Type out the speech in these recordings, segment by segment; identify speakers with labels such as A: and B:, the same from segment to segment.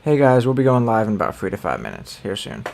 A: Hey guys, we'll be going live in about 3 to 5 minutes. Here soon.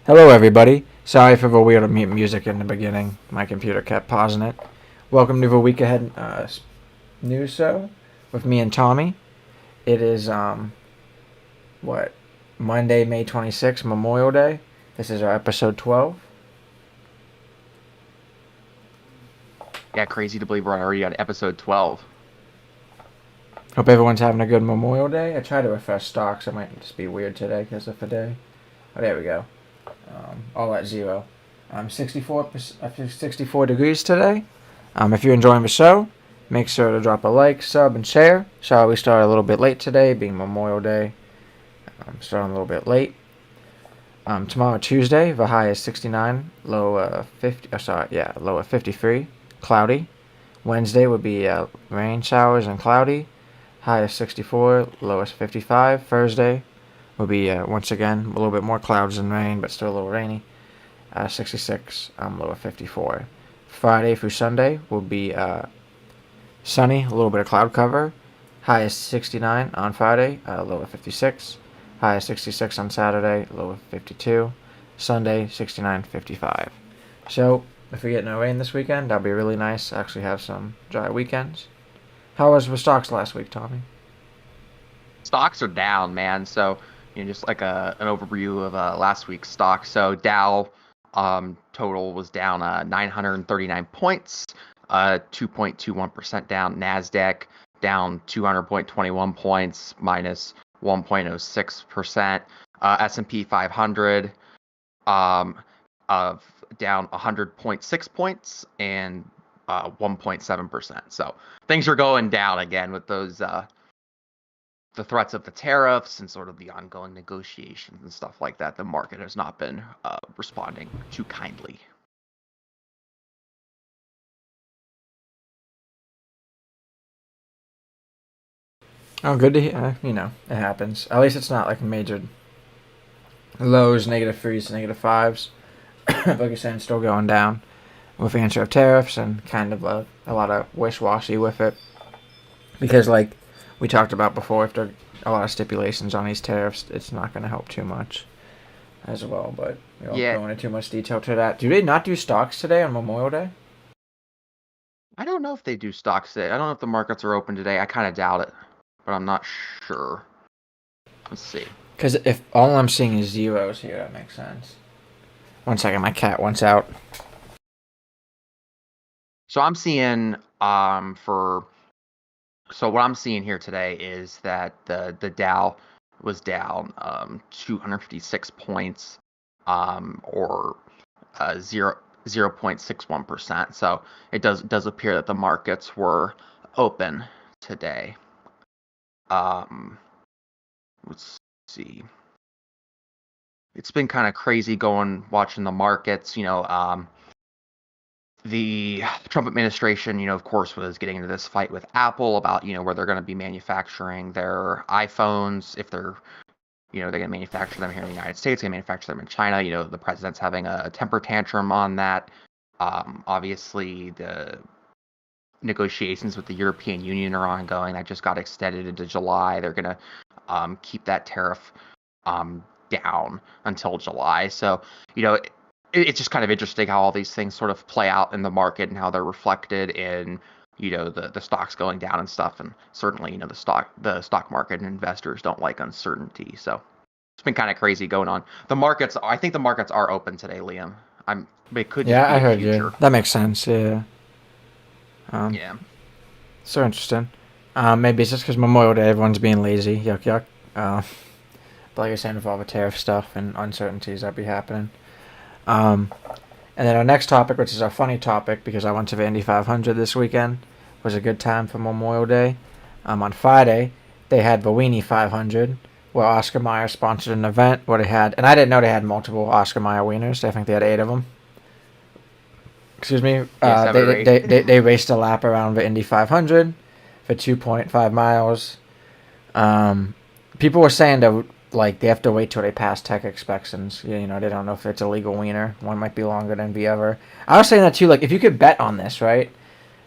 A: Hello, everybody. Sorry for the weird music in the beginning. My computer kept pausing it. Welcome to the week ahead news show with me and Tommy. It is Monday, May 26th, Memorial Day. This is our episode 12.
B: Yeah, crazy to believe we're already on episode 12.
A: Hope everyone's having a good Memorial Day. I tried to refresh stocks. It might just be weird today because of the day. Oh, there we go. All at zero. 64 degrees today. If you're enjoying the show, make sure to drop a like, sub, and share. Sorry we started a little bit late today, being Memorial Day. Starting a little bit late. Tomorrow, Tuesday, the high is 69, low of 53, cloudy. Wednesday would be rain showers and cloudy. High is 64, low is 55. Thursday will be once again a little bit more clouds and rain, but still a little rainy. 66, low of 54. Friday through Sunday will be sunny, a little bit of cloud cover. High is 69 on Friday, low of 56. High is 66 on Saturday, low of 52. Sunday, 69, 55. So, if we get no rain this weekend, that'll be really nice. Actually have some dry weekends. How was the stocks last week, Tommy?
B: Stocks are down, man. So, just like an overview of last week's stocks. So Dow total was down 939 points, 2.21% down. NASDAQ down 200.21 points, minus 1.06%. S&P 500 down 100.6 points and 1.7%. So things are going down again with those the threats of the tariffs and sort of the ongoing negotiations and stuff like that. The market has not been responding too kindly.
A: Oh, good to hear. It happens. At least it's not like major lows, -3s, -5s. Like you're saying, still going down with the answer of tariffs and kind of a lot of wish-washy with it. Because, like we talked about before, if there are a lot of stipulations on these tariffs, it's not going to help too much as well. But we won't go into too much detail to that. Do they not do stocks today on Memorial Day?
B: I don't know if they do stocks today. I don't know if the markets are open today. I kind of doubt it, but I'm not sure. Let's see.
A: Because if all I'm seeing is zeros here, that makes sense. One second, my cat wants out.
B: So I'm seeing So what I'm seeing here today is that the Dow was down 256 points, or 0.61%. So it does appear that the markets were open today. Let's see. It's been kind of crazy watching the markets. The Trump administration, of course, was getting into this fight with Apple about, where they're going to be manufacturing their iPhones. If they're going to manufacture them here in the United States, they manufacture them in China. The president's having a temper tantrum on that. Obviously, the negotiations with the European Union are ongoing. That just got extended into July. They're going to keep that tariff down until July. So, it's just kind of interesting how all these things sort of play out in the market and how they're reflected in, the stocks going down and stuff. And certainly, the stock market and investors don't like uncertainty. So it's been kind of crazy going on. I think the markets are open today, Liam. It could just be
A: I heard
B: future.
A: you. That makes sense. Yeah.
B: Yeah.
A: So interesting. Maybe it's just because Memorial Day, everyone's being lazy. Yuck, yuck. But like I said, with all the tariff stuff and uncertainties that be happening. And then our next topic, which is our funny topic, because I went to the Indy 500 this weekend, was a good time for Memorial Day. On Friday, they had the Weenie 500, where Oscar Mayer sponsored an event where they had, and I didn't know they had multiple Oscar Mayer wieners. I think they had 8 of them. Excuse me. They raced a lap around the Indy 500 for 2.5 miles. People were saying that they have to wait till they pass tech inspections. They don't know if it's a legal wiener. One might be longer than the other. I was saying that too. If you could bet on this, right?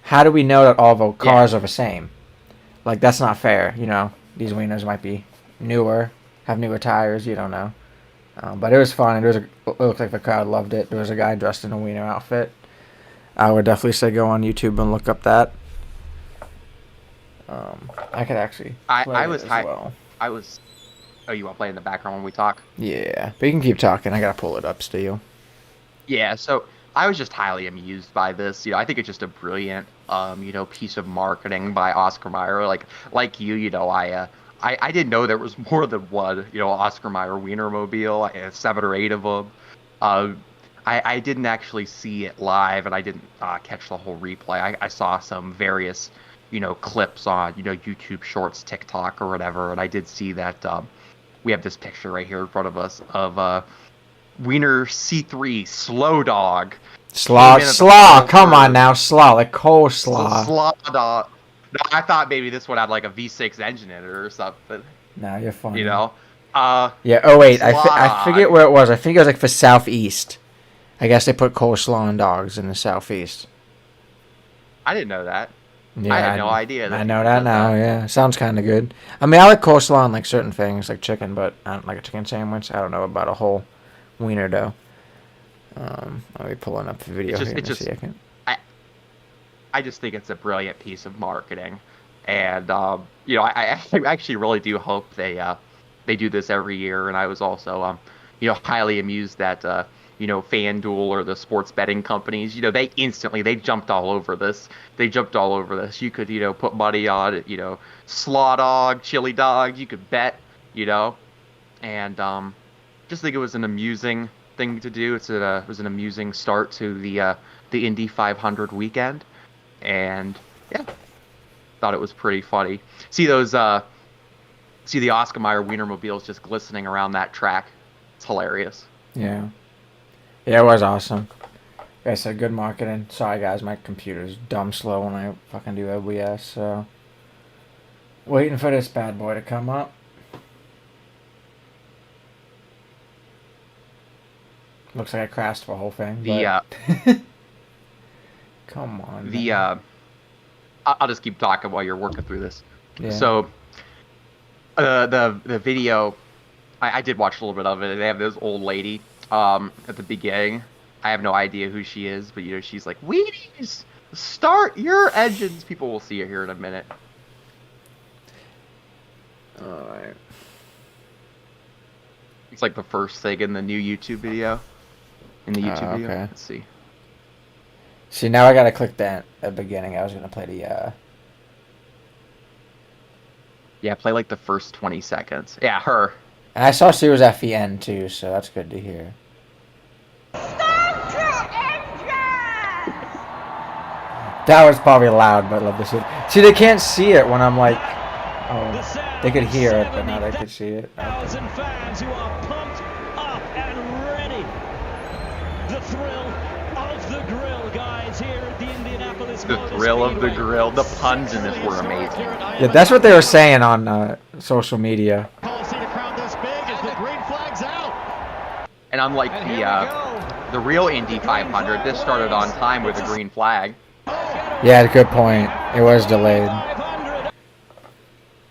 A: How do we know that all the cars are the same? That's not fair. These wieners might be newer, have newer tires. You don't know. But it was fun. It looked like the crowd loved it. There was a guy dressed in a wiener outfit. I would definitely say go on YouTube and look up that. I could actually play
B: I
A: it
B: was
A: as
B: high.
A: well.
B: I was. Oh, you want to play in the background when we talk?
A: Yeah, but you can keep talking. I gotta pull it up still.
B: Yeah. So I was just highly amused by this. I think it's just a brilliant, piece of marketing by Oscar Mayer. Like you, I didn't know there was more than one, Oscar Mayer Wienermobile. I had 7 or 8 of them. Uh, I didn't actually see it live, and I didn't catch the whole replay. I saw some various, clips on, YouTube Shorts, TikTok, or whatever, and I did see that we have this picture right here in front of us of Wiener C3 Slow Dog.
A: Slaw. Come on now, slaw. Like coleslaw.
B: Slow Dog. No, I thought maybe this one had like a V6 engine in it or something.
A: No, you're funny.
B: Yeah.
A: Oh wait, I
B: Slaw
A: forget where it was. I think it was like for Southeast. I guess they put coleslaw on dogs in the Southeast.
B: I didn't know that.
A: Yeah,
B: I had no idea.
A: I know that now. Yeah, sounds kind of good. I mean, I like coleslaw on like certain things, like chicken, but I don't like a chicken sandwich. I don't know about a whole wiener dough. I'll be pulling up the video here in a second.
B: I just think it's a brilliant piece of marketing, and I actually really do hope they do this every year. And I was also highly amused that FanDuel or the sports betting companies, they jumped all over this. You could put money on it, slaw dog, chili dog. You could bet, and just think it was an amusing thing to do. It was an amusing start to the Indy 500 weekend. And yeah, thought it was pretty funny. See the Oscar Mayer Wienermobiles just glistening around that track. It's hilarious.
A: Yeah, it was awesome. Like I said, good marketing. Sorry guys, my computer's dumb slow when I fucking do OBS. So waiting for this bad boy to come up. Looks like I crashed the whole thing. Come on.
B: I'll just keep talking while you're working through this.
A: Yeah.
B: So, the video, I did watch a little bit of it. They have this old lady at the beginning. I have no idea who she is, but she's like, "Wheaties, start your engines." People will see it here in a minute.
A: All right.
B: It's like the first thing in the new YouTube video. Video,
A: okay.
B: Let's see.
A: See, now I gotta click that at the beginning. I was gonna play the.
B: Yeah, play like the first 20 seconds. Yeah, her.
A: And I saw she was at the end too, so that's good to hear.
C: Start your engines!
A: That was probably loud, but I love this. See, they can't see it when I'm like, oh, they could hear it, but now they could see it.
D: 1,000 fans who are pumped up and ready. The thrill of the grill, guys, here at the Indianapolis
B: The
D: Motor
B: thrill of the
D: Speedway.
B: grill. The puns in this were amazing.
A: Yeah, that's what they were saying on social media.
D: Policy to crown this big as the green flag's out.
B: And unlike the real Indy 500, this started on time with a green flag.
A: Yeah, good point. It was delayed.
D: 500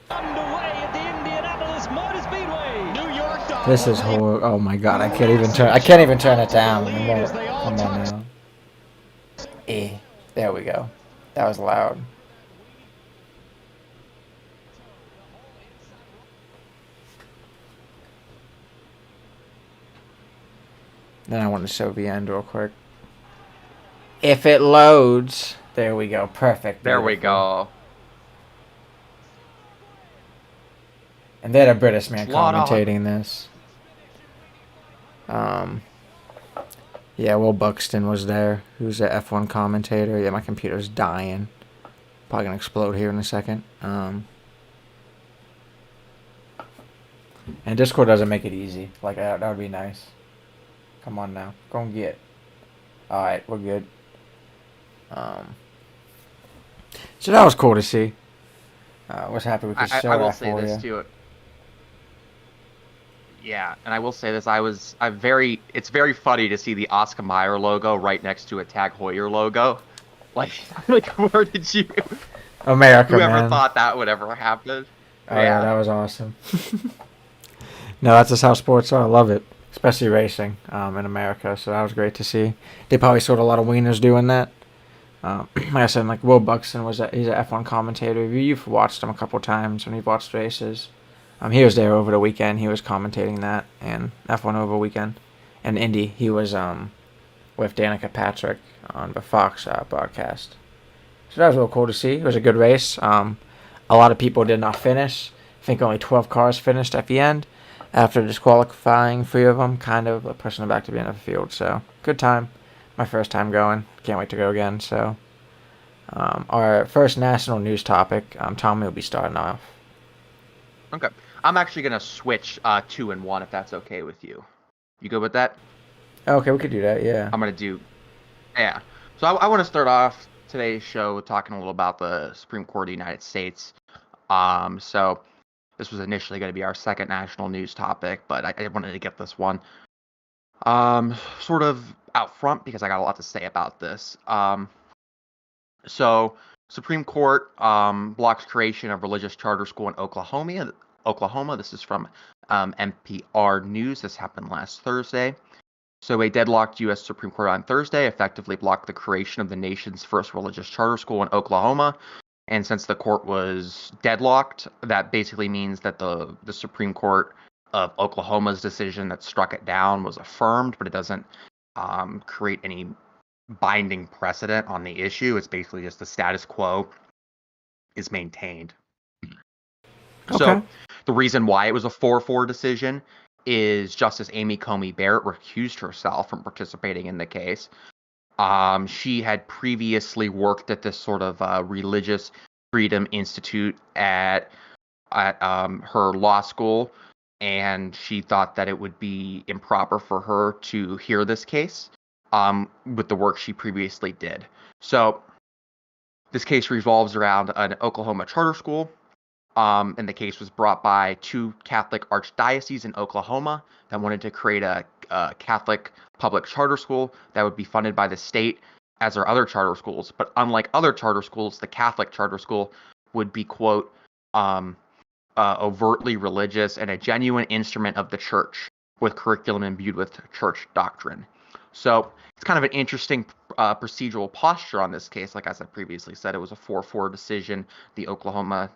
D: underway at the Indianapolis Motor Speedway. New York.
A: This is horrible. Oh my god, I can't even turn it down. Come on now. There we go. That was loud. Then I want to show the end real quick. If it loads, there we go. Perfect.
B: There we
A: Beautiful.
B: go.
A: And they had a British man
B: Slot on.
A: commentating this. Yeah, Will Buxton was there. Who's the F1 commentator? Yeah, my computer's dying. Probably gonna explode here in a second. And Discord doesn't make it easy. Like that would be nice. Come on now, go and get. All right, we're good. So that was cool to see. Was happy we could show
B: I will
A: that
B: say
A: for
B: this
A: you.
B: too. Yeah, and I will say this. It's very funny to see the Oscar Mayer logo right next to a Tag Heuer logo. Like where did you?
A: America,
B: Whoever
A: man.
B: thought that would ever happen?
A: Oh yeah, that was awesome. No, that's just how sports are. I love it. especially racing in America. So that was great to see. They probably sold a lot of wieners doing that. Like I said, like Will Buxton he's an F1 commentator. You've watched him a couple times when you've watched races. He was there over the weekend. He was commentating that and F1 over the weekend. And Indy, he was with Danica Patrick on the Fox broadcast. So that was real cool to see. It was a good race. A lot of people did not finish. I think only 12 cars finished at the end after disqualifying 3 of them, kind of pushing them back to the end of the field. So good time. My first time going. Can't wait to go again. So our first national news topic, Tommy will be starting off.
B: Okay. I'm actually going to switch 2 and 1 if that's okay with you. You good with that?
A: Okay, we could do that, yeah.
B: I'm going to do... Yeah. So I want to start off today's show talking a little about the Supreme Court of the United States. So this was initially going to be our second national news topic, but I wanted to get this one sort of out front because I got a lot to say about this. So Supreme Court blocks creation of religious charter school in Oklahoma. This is from NPR News. This happened last Thursday. So a deadlocked U.S. Supreme Court on Thursday effectively blocked the creation of the nation's first religious charter school in Oklahoma. And since the court was deadlocked, that basically means that the Supreme Court of Oklahoma's decision that struck it down was affirmed, but it doesn't create any binding precedent on the issue. It's basically just the status quo is maintained.
A: Okay.
B: So the reason why it was a 4-4 decision is Justice Amy Coney Barrett recused herself from participating in the case. She had previously worked at this sort of religious freedom institute at her law school, and she thought that it would be improper for her to hear this case with the work she previously did. So this case revolves around an Oklahoma charter school. And the case was brought by 2 Catholic archdioceses in Oklahoma that wanted to create a Catholic public charter school that would be funded by the state as are other charter schools. But unlike other charter schools, the Catholic charter school would be, quote, overtly religious and a genuine instrument of the church with curriculum imbued with church doctrine. So it's kind of an interesting procedural posture on this case. Like as I previously said, it was a 4-4 decision. The Oklahoma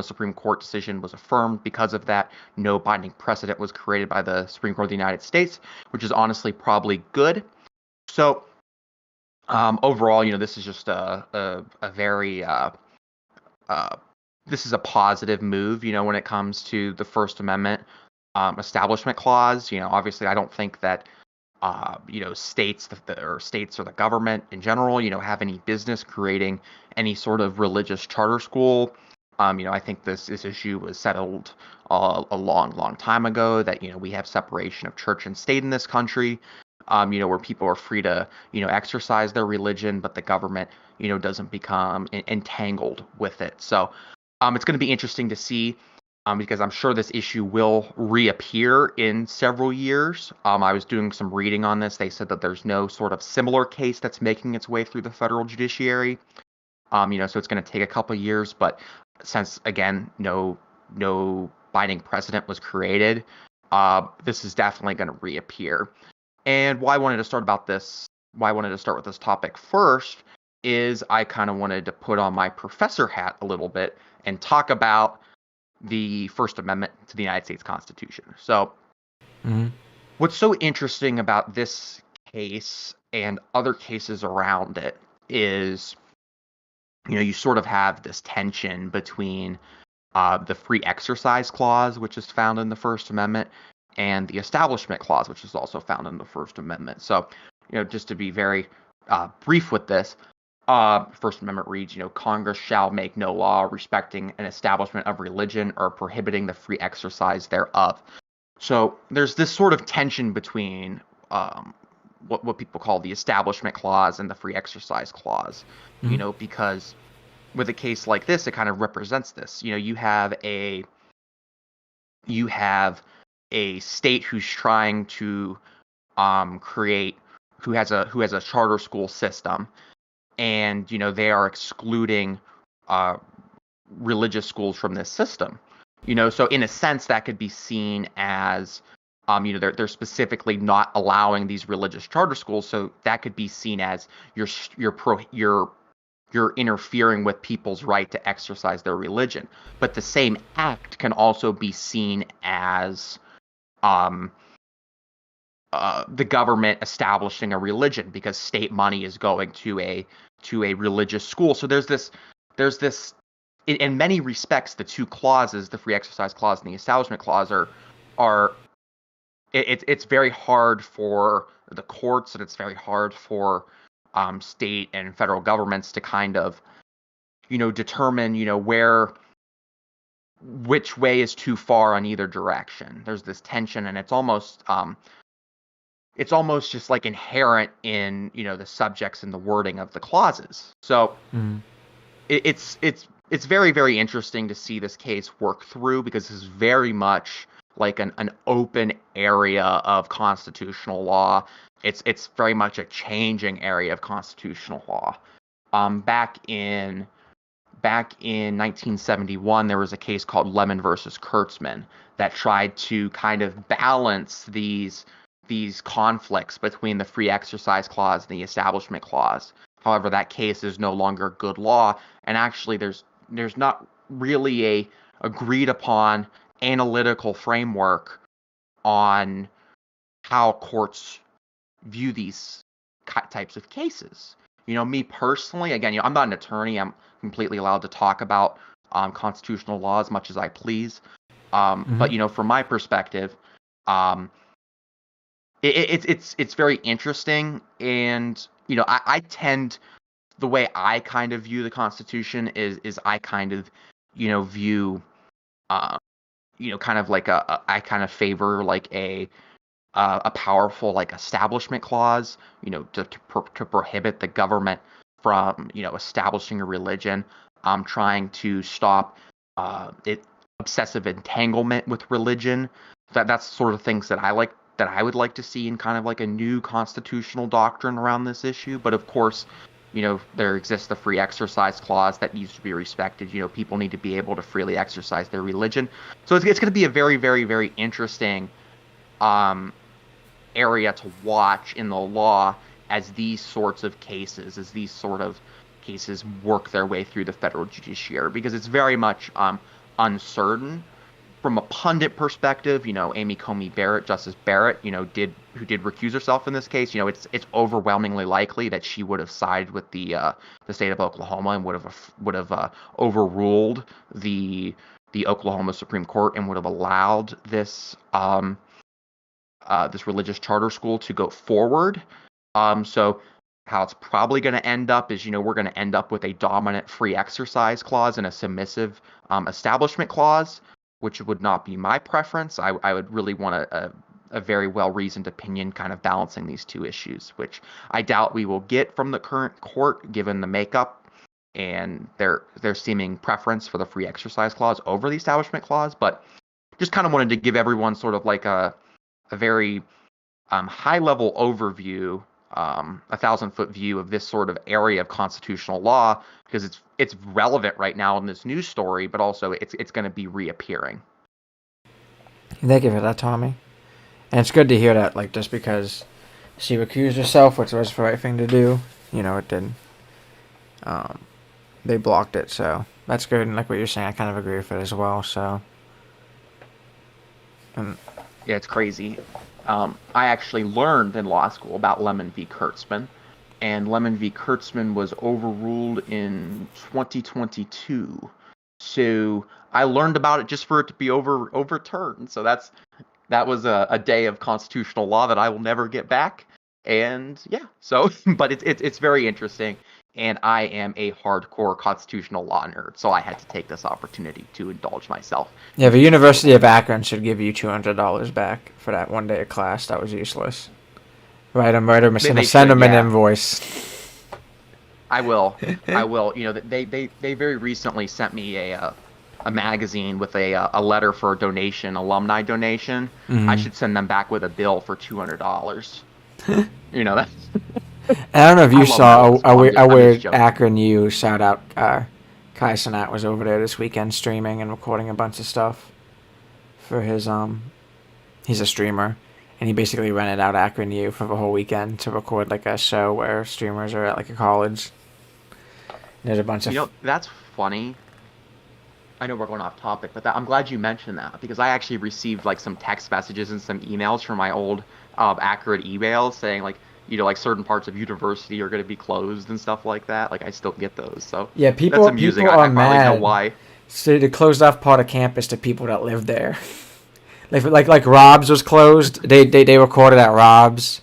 B: Supreme Court decision was affirmed. Because of that, no binding precedent was created by the Supreme Court of the United States, which is honestly probably good. So overall, this is just a very this is a positive move, when it comes to the First Amendment Establishment Clause. Obviously, I don't think that states or the government in general, have any business creating any sort of religious charter school. I think this issue was settled a long time ago that, we have separation of church and state in this country, where people are free to, exercise their religion, but the government, doesn't become entangled with it. So it's going to be interesting to see. Because I'm sure this issue will reappear in several years. I was doing some reading on this. They said that there's no sort of similar case that's making its way through the federal judiciary. So it's going to take a couple of years. But since, again, no binding precedent was created, this is definitely going to reappear. And why I wanted to start with this topic first is I kind of wanted to put on my professor hat a little bit and talk about the First Amendment to the United States Constitution. So what's so interesting about this case and other cases around it is, you sort of have this tension between the Free Exercise Clause, which is found in the First Amendment, and the Establishment Clause, which is also found in the First Amendment. So, just to be very brief with this, First Amendment reads, Congress shall make no law respecting an establishment of religion or prohibiting the free exercise thereof. So there's this sort of tension between what people call the Establishment Clause and the Free Exercise Clause, because with a case like this, it kind of represents this. You have a state who's trying to who has a charter school system. And, they are excluding religious schools from this system. So in a sense, that could be seen as They're specifically not allowing these religious charter schools, so that could be seen as you're interfering with people's right to exercise their religion. But the same act can also be seen as the government establishing a religion because state money is going to a religious school. So there's this in many respects, the two clauses, the free exercise clause and the establishment clause, are it's very hard for the courts, and it's very hard for state and federal governments to kind of, determine, which way is too far on either direction. There's this tension, and it's almost just like inherent in, the subjects and the wording of the clauses. So it's very, very interesting to see this case work through, because this is very much like an open area of constitutional law. It's very much a changing area of constitutional law. Back in 1971, there was a case called Lemon versus Kurtzman that tried to kind of balance these conflicts between the free exercise clause and the establishment clause. However, that case is no longer good law, and actually there's not really a agreed upon analytical framework on how courts view these types of cases. Me personally, again, I'm not an attorney. I'm completely allowed to talk about constitutional law as much as I please. But from my perspective, it's very interesting, and I tend, the way I kind of view the Constitution is I kind of view kind of like I kind of favor like a powerful like establishment clause, to prohibit the government from establishing a religion, trying to stop obsessive entanglement with religion. That's sort of things that I would like to see in kind of like a new constitutional doctrine around this issue. But of course, there exists the free exercise clause that needs to be respected. People need to be able to freely exercise their religion. So it's going to be a very, very, very interesting area to watch in the law as these sorts of cases work their way through the federal judiciary, because it's very much uncertain. From a pundit perspective, Amy Coney Barrett, Justice Barrett, who did recuse herself in this case, it's overwhelmingly likely that she would have sided with the state of Oklahoma and would have overruled the Oklahoma Supreme Court and would have allowed this this religious charter school to go forward. So how it's probably going to end up is, we're going to end up with a dominant free exercise clause and a submissive establishment clause, which would not be my preference. I would really want a very well-reasoned opinion kind of balancing these two issues, which I doubt we will get from the current court given the makeup and their seeming preference for the free exercise clause over the establishment clause. But just kind of wanted to give everyone sort of like a very high-level overview, a 1,000-foot view of this sort of area of constitutional law, because it's relevant right now in this news story, but also it's going to be reappearing.
A: Thank you for that, Tommy. And it's good to hear that, like, just because she recused herself, which was the right thing to do, it didn't. They blocked it, so that's good. And like what you're saying, I kind of agree with it as well. So,
B: yeah, it's crazy. I actually learned in law school about Lemon v. Kurtzman, and Lemon v. Kurtzman was overruled in 2022. So I learned about it just for it to be overturned. So that was a day of constitutional law that I will never get back. And yeah, so but it's very interesting. And I am a hardcore constitutional law nerd, so I had to take this opportunity to indulge myself.
A: Yeah, the University of Akron should give you $200 back for that one day of class. That was useless. Send them an invoice.
B: I will. They very recently sent me a magazine with a letter for a donation, alumni donation. Mm-hmm. I should send them back with a bill for $200. That's.
A: I don't know if you saw a weird Akron U shout out. Kai Cenat was over there this weekend streaming and recording a bunch of stuff for his he's a streamer, and he basically rented out Akron U for the whole weekend to record like a show where streamers are at like a college. There's a bunch of
B: That's funny. I know we're going off topic, but I'm glad you mentioned that because I actually received like some text messages and some emails from my old Accurate emails saying like, like certain parts of university are going to be closed and stuff like that. Like I still get those. So
A: yeah, people
B: that's amusing.
A: people
B: I
A: are
B: finally
A: mad.
B: know why.
A: So they closed off part of campus to people that live there. like Rob's was closed. They recorded at Rob's.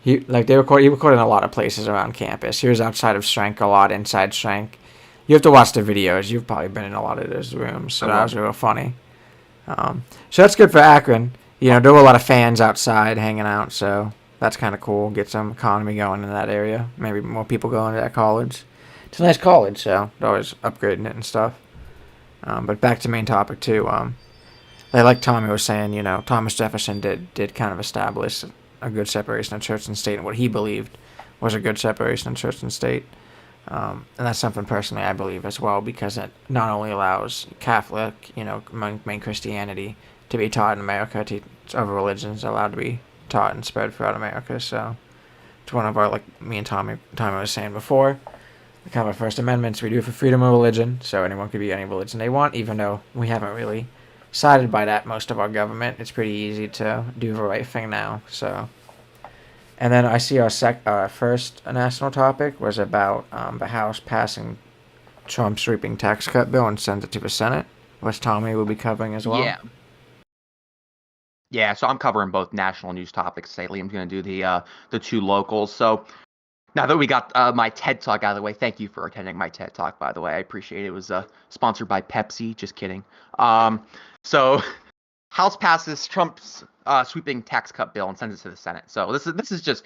A: He recorded in a lot of places around campus. He was outside of Schrenk a lot, inside Schrenk. You have to watch the videos. You've probably been in a lot of those rooms, so that was real funny. So that's good for Akron. There were a lot of fans outside hanging out, so that's kind of cool. Get some economy going in that area. Maybe more people going to that college. It's a nice college, so they're always upgrading it and stuff. But back to main topic too. Like Tommy was saying, Thomas Jefferson did kind of establish a good separation of church and state, and what he believed was a good separation of church and state. And that's something personally I believe as well, because it not only allows Catholic, main Christianity to be taught in America, other religions are allowed to be taught and spread throughout America. So it's one of our, like me and Tommy was saying before, kind of our First Amendments we do for freedom of religion, so anyone could be any religion they want, even though we haven't really sided by that most of our government. It's pretty easy to do the right thing now. So, and then I see our first national topic was about the House passing Trump's sweeping tax cut bill and sends it to the Senate, which Tommy will be covering as well.
B: Yeah, so I'm covering both national news topics. Say Liam's going to do the two locals. So now that we got my TED Talk out of the way, thank you for attending my TED Talk, by the way. I appreciate it. It was sponsored by Pepsi. Just kidding. So House passes Trump's sweeping tax cut bill and sends it to the Senate. So this is just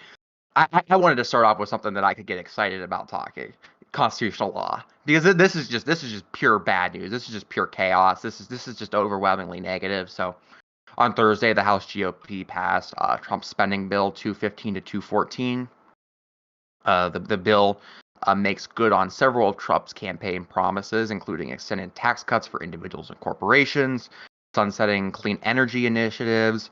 B: I wanted to start off with something that I could get excited about talking. Constitutional law, because this is just pure bad news. This is just pure chaos. This is just overwhelmingly negative. So on Thursday, the House GOP passed Trump's spending bill 215 to 214. The bill makes good on several of Trump's campaign promises, including extended tax cuts for individuals and corporations, sunsetting clean energy initiatives,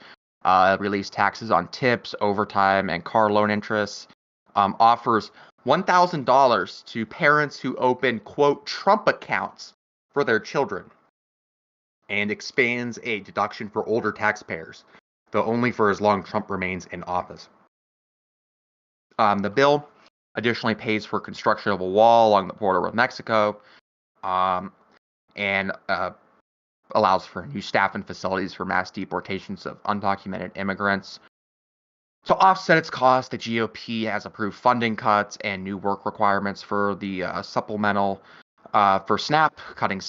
B: release taxes on tips, overtime, and car loan interests, offers $1,000 to parents who open, quote, Trump accounts for their children, and expands a deduction for older taxpayers, though only for as long Trump remains in office. The bill additionally pays for construction of a wall along the border with Mexico, and allows for new staff and facilities for mass deportations of undocumented immigrants. To offset its cost, the GOP has approved funding cuts and new work requirements for the supplemental for SNAP, cutting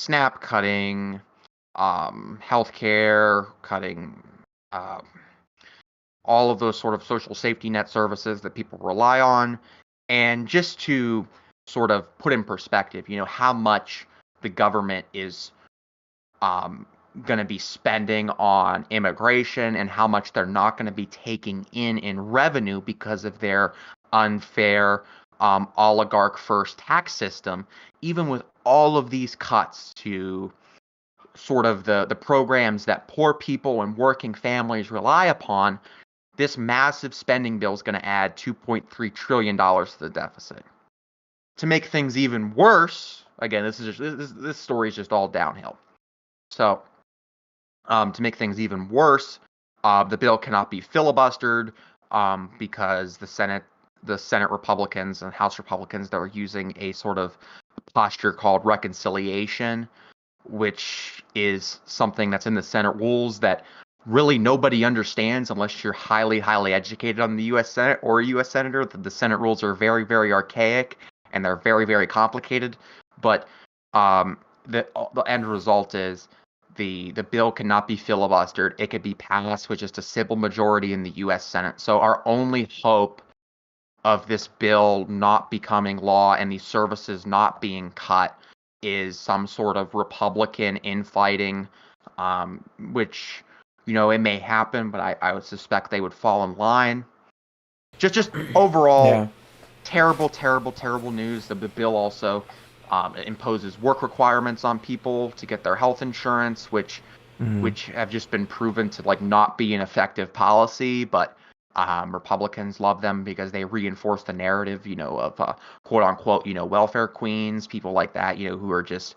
B: healthcare, cutting all of those sort of social safety net services that people rely on. And just to sort of put in perspective, how much the government is going to be spending on immigration and how much they're not going to be taking in revenue because of their unfair oligarch first tax system, even with all of these cuts to sort of the programs that poor people and working families rely upon, this massive spending bill is going to add $2.3 trillion to the deficit. To make things even worse, again, this story is just all downhill. So, to make things even worse, the bill cannot be filibustered because the Senate Republicans and House Republicans that are using a sort of posture called reconciliation, which is something that's in the Senate rules that really nobody understands unless you're highly, highly educated on the U.S. Senate or a U.S. Senator. The Senate rules are very, very archaic and they're very, very complicated. But the end result is the bill cannot be filibustered. It could be passed with just a simple majority in the U.S. Senate. So our only hope of this bill not becoming law and these services not being cut is some sort of Republican infighting, which, it may happen, but I would suspect they would fall in line. Just overall, terrible, terrible, terrible news. The bill also imposes work requirements on people to get their health insurance, which which have just been proven to like not be an effective policy, but Republicans love them because they reinforce the narrative, of quote unquote, welfare queens, people like that, who are just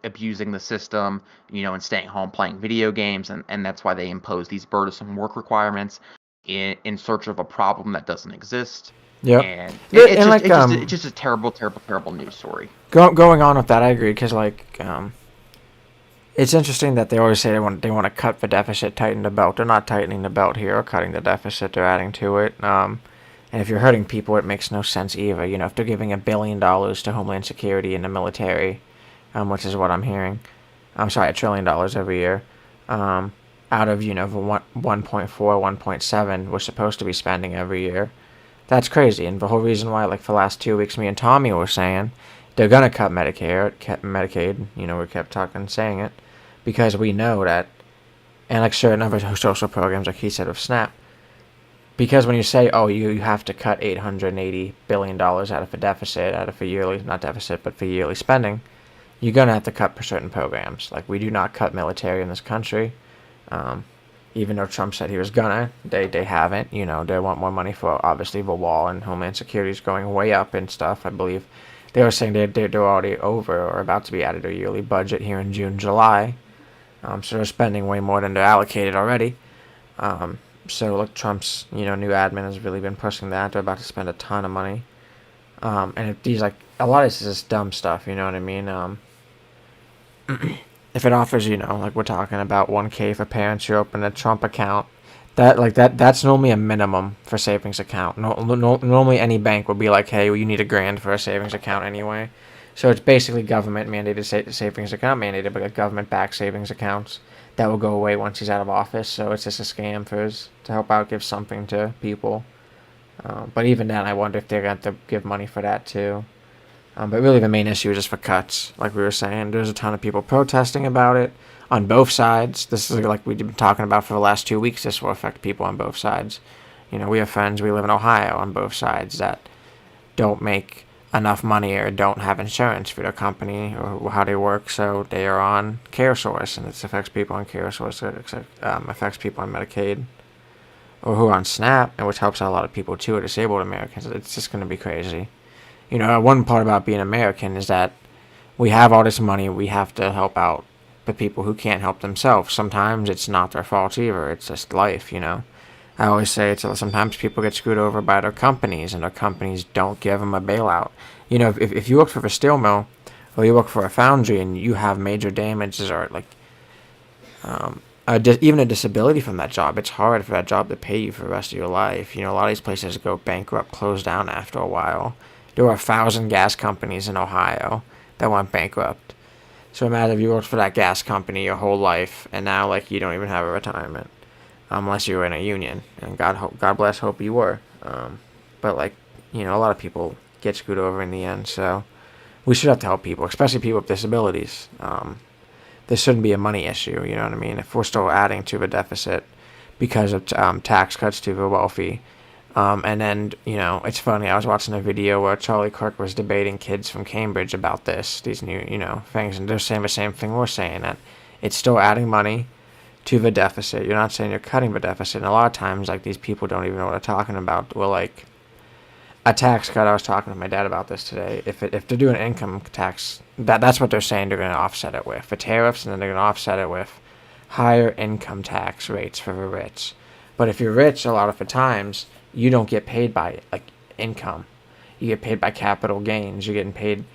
B: abusing the system, and staying home playing video games, and that's why they impose these burdensome work requirements in search of a problem that doesn't exist.
A: Yeah,
B: And it's just a terrible, terrible, terrible news story.
A: Going on with that, I agree, because it's interesting that they always say they want to cut the deficit, tighten the belt. They're not tightening the belt here or cutting the deficit. They're adding to it. And if you're hurting people, it makes no sense either. If they're giving $1 billion to Homeland Security and the military, which is what I'm hearing, I'm sorry, $1 trillion every year, out of the 1.4, 1.7 we're supposed to be spending every year. That's crazy. And the whole reason why, for the last 2 weeks, me and Tommy were saying they're gonna cut Medicaid. We kept saying it, because we know that, and certain other social programs, like he said with SNAP, because when you say, oh, you have to cut $880 billion out of the deficit, out of the yearly, not deficit, but for yearly spending, you're gonna have to cut for certain programs. We do not cut military in this country. Even though Trump said he was gonna, they haven't. They want more money for, obviously, the wall, and Homeland Security is going way up and stuff. I believe they were saying they're already over or about to be added to a yearly budget here in June, July. So they're spending way more than they're allocated already. So look, Trump's new admin has really been pushing that. They're about to spend a ton of money. And these a lot of this is just dumb stuff. You know what I mean? If it offers, we're talking about $1,000 for parents who open a Trump account, that's normally a minimum for savings account. Normally any bank would be like, hey, well, you need $1,000 for a savings account anyway. So it's basically government mandated savings account, mandated by government-backed savings accounts that will go away once he's out of office. So it's just a scam to help out, give something to people. But even then, I wonder if they're going to give money for that too. But really the main issue is just for cuts. Like we were saying, there's a ton of people protesting about it on both sides. This is like we've been talking about for the last 2 weeks. This will affect people on both sides. We have friends, we live in Ohio, on both sides that don't make enough money or don't have insurance for their company or how they work, so they are on CareSource, and it affects people on CareSource. It affects people on Medicaid or who are on SNAP, and which helps out a lot of people too, disabled Americans. It's just going to be crazy. One part about being American is that we have all this money, we have to help out the people who can't help themselves. Sometimes it's not their fault either, it's just life, I always say sometimes people get screwed over by their companies, and their companies don't give them a bailout. If you work for a steel mill, or you work for a foundry, and you have major damages or even a disability from that job, it's hard for that job to pay you for the rest of your life. A lot of these places go bankrupt, close down after a while. There were 1,000 gas companies in Ohio that went bankrupt. So imagine if you worked for that gas company your whole life, and now you don't even have a retirement, unless you were in a union. And God bless, hope you were. But a lot of people get screwed over in the end. So we should have to help people, especially people with disabilities. This shouldn't be a money issue. You know what I mean? If we're still adding to the deficit because of tax cuts to the wealthy. And then, it's funny, I was watching a video where Charlie Kirk was debating kids from Cambridge about these new, things, and they're saying the same thing we're saying, that it's still adding money to the deficit. You're not saying you're cutting the deficit, and a lot of times, these people don't even know what they're talking about. Well, a tax cut, I was talking to my dad about this today, if they're doing income tax, that's what they're saying they're going to offset it with, for tariffs, and then they're going to offset it with higher income tax rates for the rich. But if you're rich, a lot of the times, you don't get paid by income. You get paid by capital gains. You're getting paid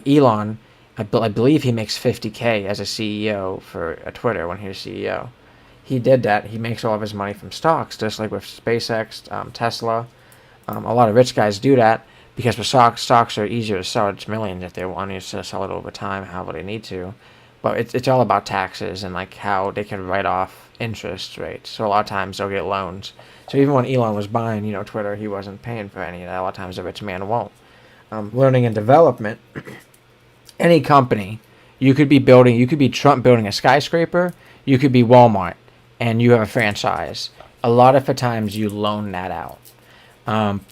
A: Elon. I believe he makes $50K as a CEO for Twitter when he was CEO. He did that. He makes all of his money from stocks, just like with SpaceX, Tesla. A lot of rich guys do that because the stocks are easier to sell. It's millions if they want to sell it over time, however they need to. But it's all about taxes and how they can write off interest rates. So a lot of times they'll get loans. So even when Elon was buying, Twitter, he wasn't paying for any of that. A lot of times a rich man won't. Learning and development, any company, you could be Trump building a skyscraper, you could be Walmart, and you have a franchise. A lot of the times you loan that out.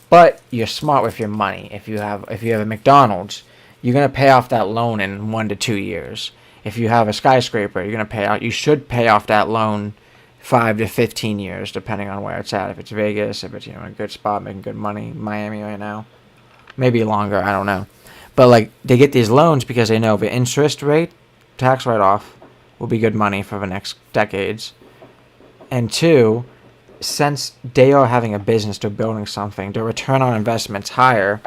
A: But you're smart with your money. If you have a McDonald's, you're going to pay off that loan in 1 to 2 years. if you have a skyscraper, you're gonna pay out. You should pay off that loan 5 to 15 years, depending on where it's at. If it's Vegas, if it's in a good spot, making good money, Miami right now, maybe longer. I don't know, but like they get these loans because they know the interest rate, tax write off, will be good money for the next decades. And two, since they are having a business, they're building something, their return on investment's higher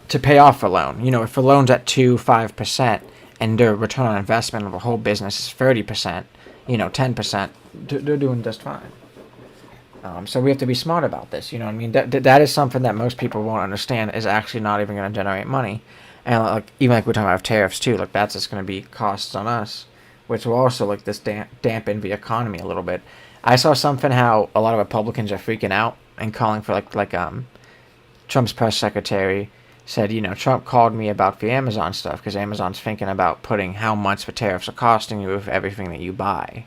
A: to pay off a loan. If the loan's at 5% and their return on investment of the whole business is 30%, 10%, they're doing just fine. So we have to be smart about this. You know what I mean? That is something that most people won't understand is actually not even going to generate money. And even like we're talking about tariffs too, like that's just going to be costs on us, which will also like this dampen the economy a little bit. I saw something how a lot of Republicans are freaking out and calling for like Trump's press secretary said, Trump called me about the Amazon stuff because Amazon's thinking about putting how much the tariffs are costing you with everything that you buy.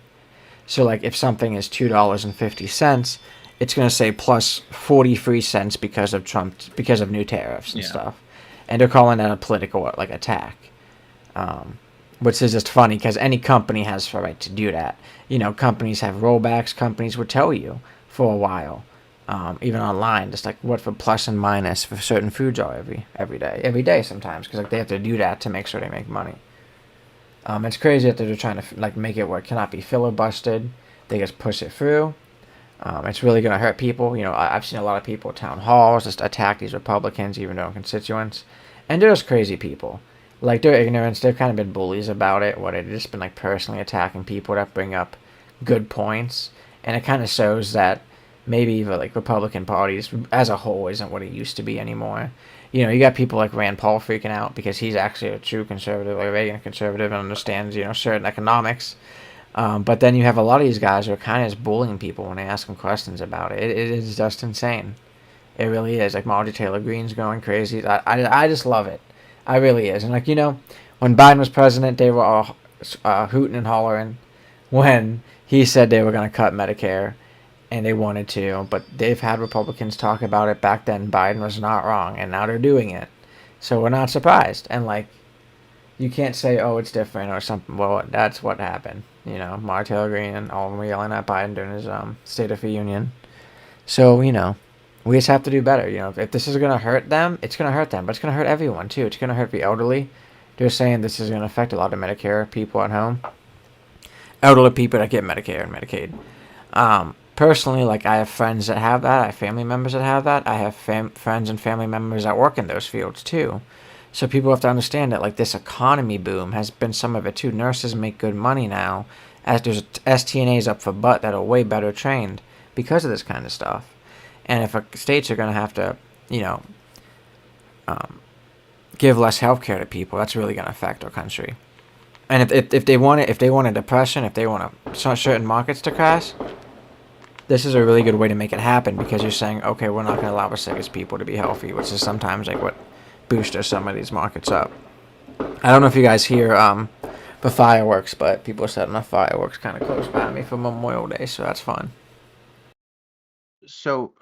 A: So like if something is $2.50, it's going to say plus 43 cents because of new tariffs and stuff. And they're calling that a political attack. Which is just funny because any company has the right to do that. Companies have rollbacks. Companies would tell you for a while, even online, just like what the plus and minus for certain foods are every day sometimes, because they have to do that to make sure they make money. It's crazy that they're trying to make it where it cannot be filibustered. They just push it through. It's really going to hurt people. I've seen a lot of people at town halls just attack these Republicans, even their own constituents, and they're just crazy people. Like their ignorance, they've kind of been bullies about it, where they've just been personally attacking people that bring up good points, and it kind of shows that maybe the Republican parties as a whole isn't what it used to be anymore. You got people like Rand Paul freaking out because he's actually a true conservative, like a Reagan conservative, and understands certain economics. But then you have a lot of these guys who are kind of just bullying people when they ask them questions about it. It is just insane. It really is. Like Marjorie Taylor Greene's going crazy. I just love it. I really is. And when Biden was president, they were all hooting and hollering when he said they were going to cut Medicare, and they wanted to. But they've had Republicans talk about it back then. Biden was not wrong, and now they're doing it. So we're not surprised. And you can't say, oh, it's different or something. Well, that's what happened. Marjorie Taylor Greene and all of them were yelling at Biden during his State of the Union. So, we just have to do better. If this is going to hurt them, it's going to hurt them. But it's going to hurt everyone, too. It's going to hurt the elderly. They're saying this is going to affect a lot of Medicare people at home. Elderly people that get Medicare and Medicaid. Personally, I have friends that have that. I have family members that have that. I have friends and family members that work in those fields, too. So people have to understand that, this economy boom has been some of it, too. Nurses make good money now, as there's STNAs up for butt that are way better trained because of this kind of stuff. And if states are going to have to, give less health care to people, that's really going to affect our country. And if they want a depression, if they want certain markets to crash, this is a really good way to make it happen, because you're saying, okay, we're not going to allow the sickest people to be healthy, which is sometimes what boosts some of these markets up. I don't know if you guys hear the fireworks, but people are setting off fireworks kind of close by me for Memorial Day, so that's fun.
B: So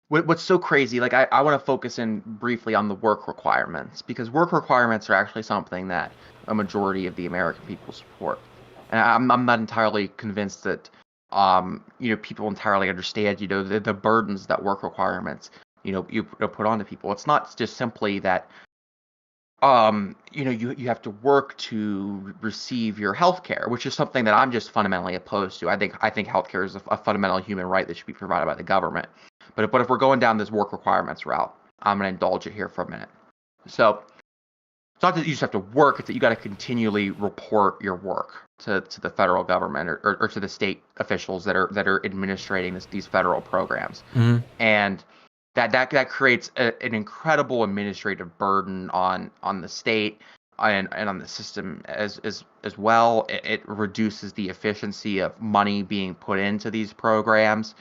B: what's so crazy, I want to focus in briefly on the work requirements, because work requirements are actually something that a majority of the American people support. And I'm not entirely convinced that people entirely understand the burdens that work requirements you put onto people. It's not just simply that you have to work to receive your health care, which is something that I'm just fundamentally opposed to. I think health care is a fundamental human right that should be provided by the government. But if we're going down this work requirements route, I'm going to indulge it here for a minute. So it's not that you just have to work; it's that you got to continually report your work to the federal government or to the state officials that are administrating these federal programs.
A: Mm-hmm.
B: And that creates an incredible administrative burden on the state and on the system as well. It reduces the efficiency of money being put into these programs.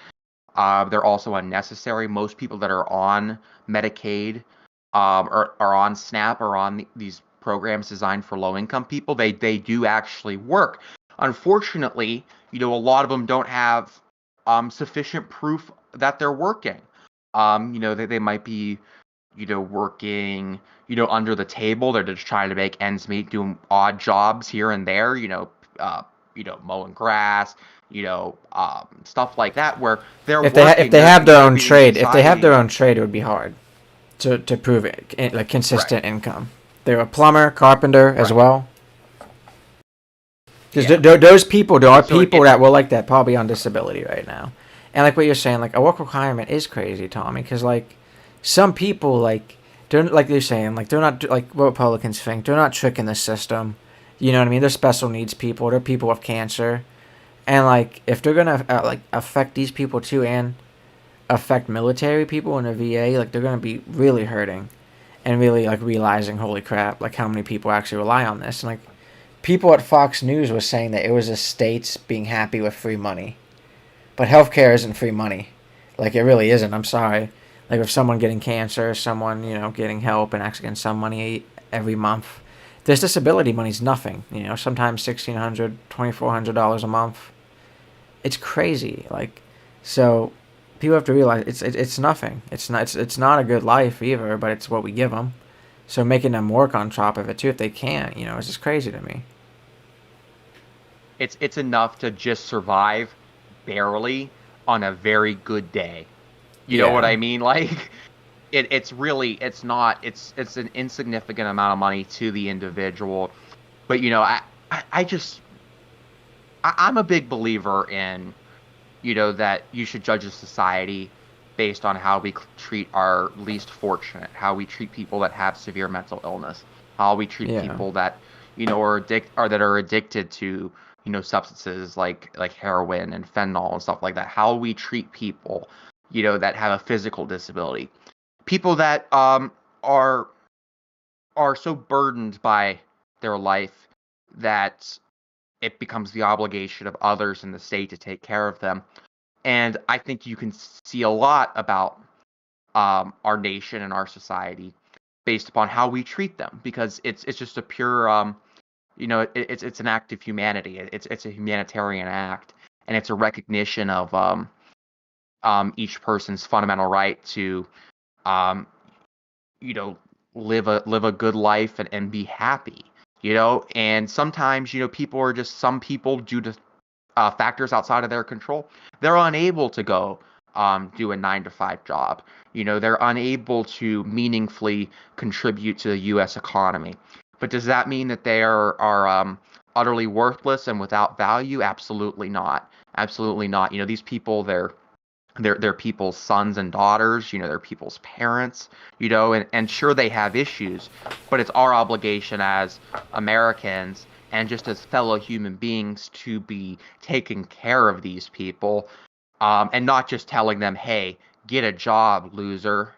B: They're also unnecessary. Most people that are on Medicaid are on SNAP or on these programs designed for low-income people. They do actually work. Unfortunately, a lot of them don't have sufficient proof that they're working. They might be, working, under the table. They're just trying to make ends meet, doing odd jobs here and there, mowing grass, stuff like that, where they're
A: If
B: working,
A: they
B: they're
A: have their own
B: contributing to
A: trade, if they have their
B: society.
A: own trade, it would be hard to prove it, like consistent
B: Right.
A: income. They're a plumber, carpenter as
B: Right.
A: well. Because
B: Yeah.
A: those people, there are
B: So
A: people that will like that probably on disability right now, and like what you're saying, like a work requirement is crazy, Tommy. Because like some people, like they're like you're saying, like they're not like what Republicans think. They're not tricking the system. You know what I mean? They're special needs people. They're people with cancer, and like if they're gonna like affect these people too, and affect military people in the VA, like they're gonna be really hurting, and really like realizing, holy crap, like how many people actually rely on this, and like people at Fox News was saying that it was the states being happy with free money. But healthcare isn't free money. Like, it really isn't. I'm sorry. Like, if someone getting cancer, someone, getting help and actually getting some money every month, this disability money's nothing. Sometimes $1,600, $2,400 a month. It's crazy. Like, so people have to realize it's nothing. It's not a good life either, but it's what we give them. So making them work on top of it too, if they can, it's just crazy to me.
B: It's enough to just survive barely on a very good day. You know what
A: Yeah.
B: I mean? Like it's really it's an insignificant amount of money to the individual. But I just I'm a big believer in that you should judge a society based on how we treat our least fortunate, how we treat people that have severe mental illness, how we treat
A: Yeah.
B: people that are addicted to substances like heroin and fentanyl and stuff like that. How we treat people that have a physical disability, people that are so burdened by their life that it becomes the obligation of others in the state to take care of them. And I think you can see a lot about our nation and our society based upon how we treat them, because it's just a pure it's an act of humanity. It's a humanitarian act, and it's a recognition of each person's fundamental right to um, live a good life and be happy. And sometimes some people, due to factors outside of their control, they're unable to go do a 9 to 5 job. They're unable to meaningfully contribute to the U.S. economy. But does that mean that they are utterly worthless and without value? Absolutely not. Absolutely not. These people, they're people's sons and daughters. They're people's parents. And sure, they have issues, but it's our obligation as Americans and just as fellow human beings to be taking care of these people, and not just telling them, hey, get a job, loser.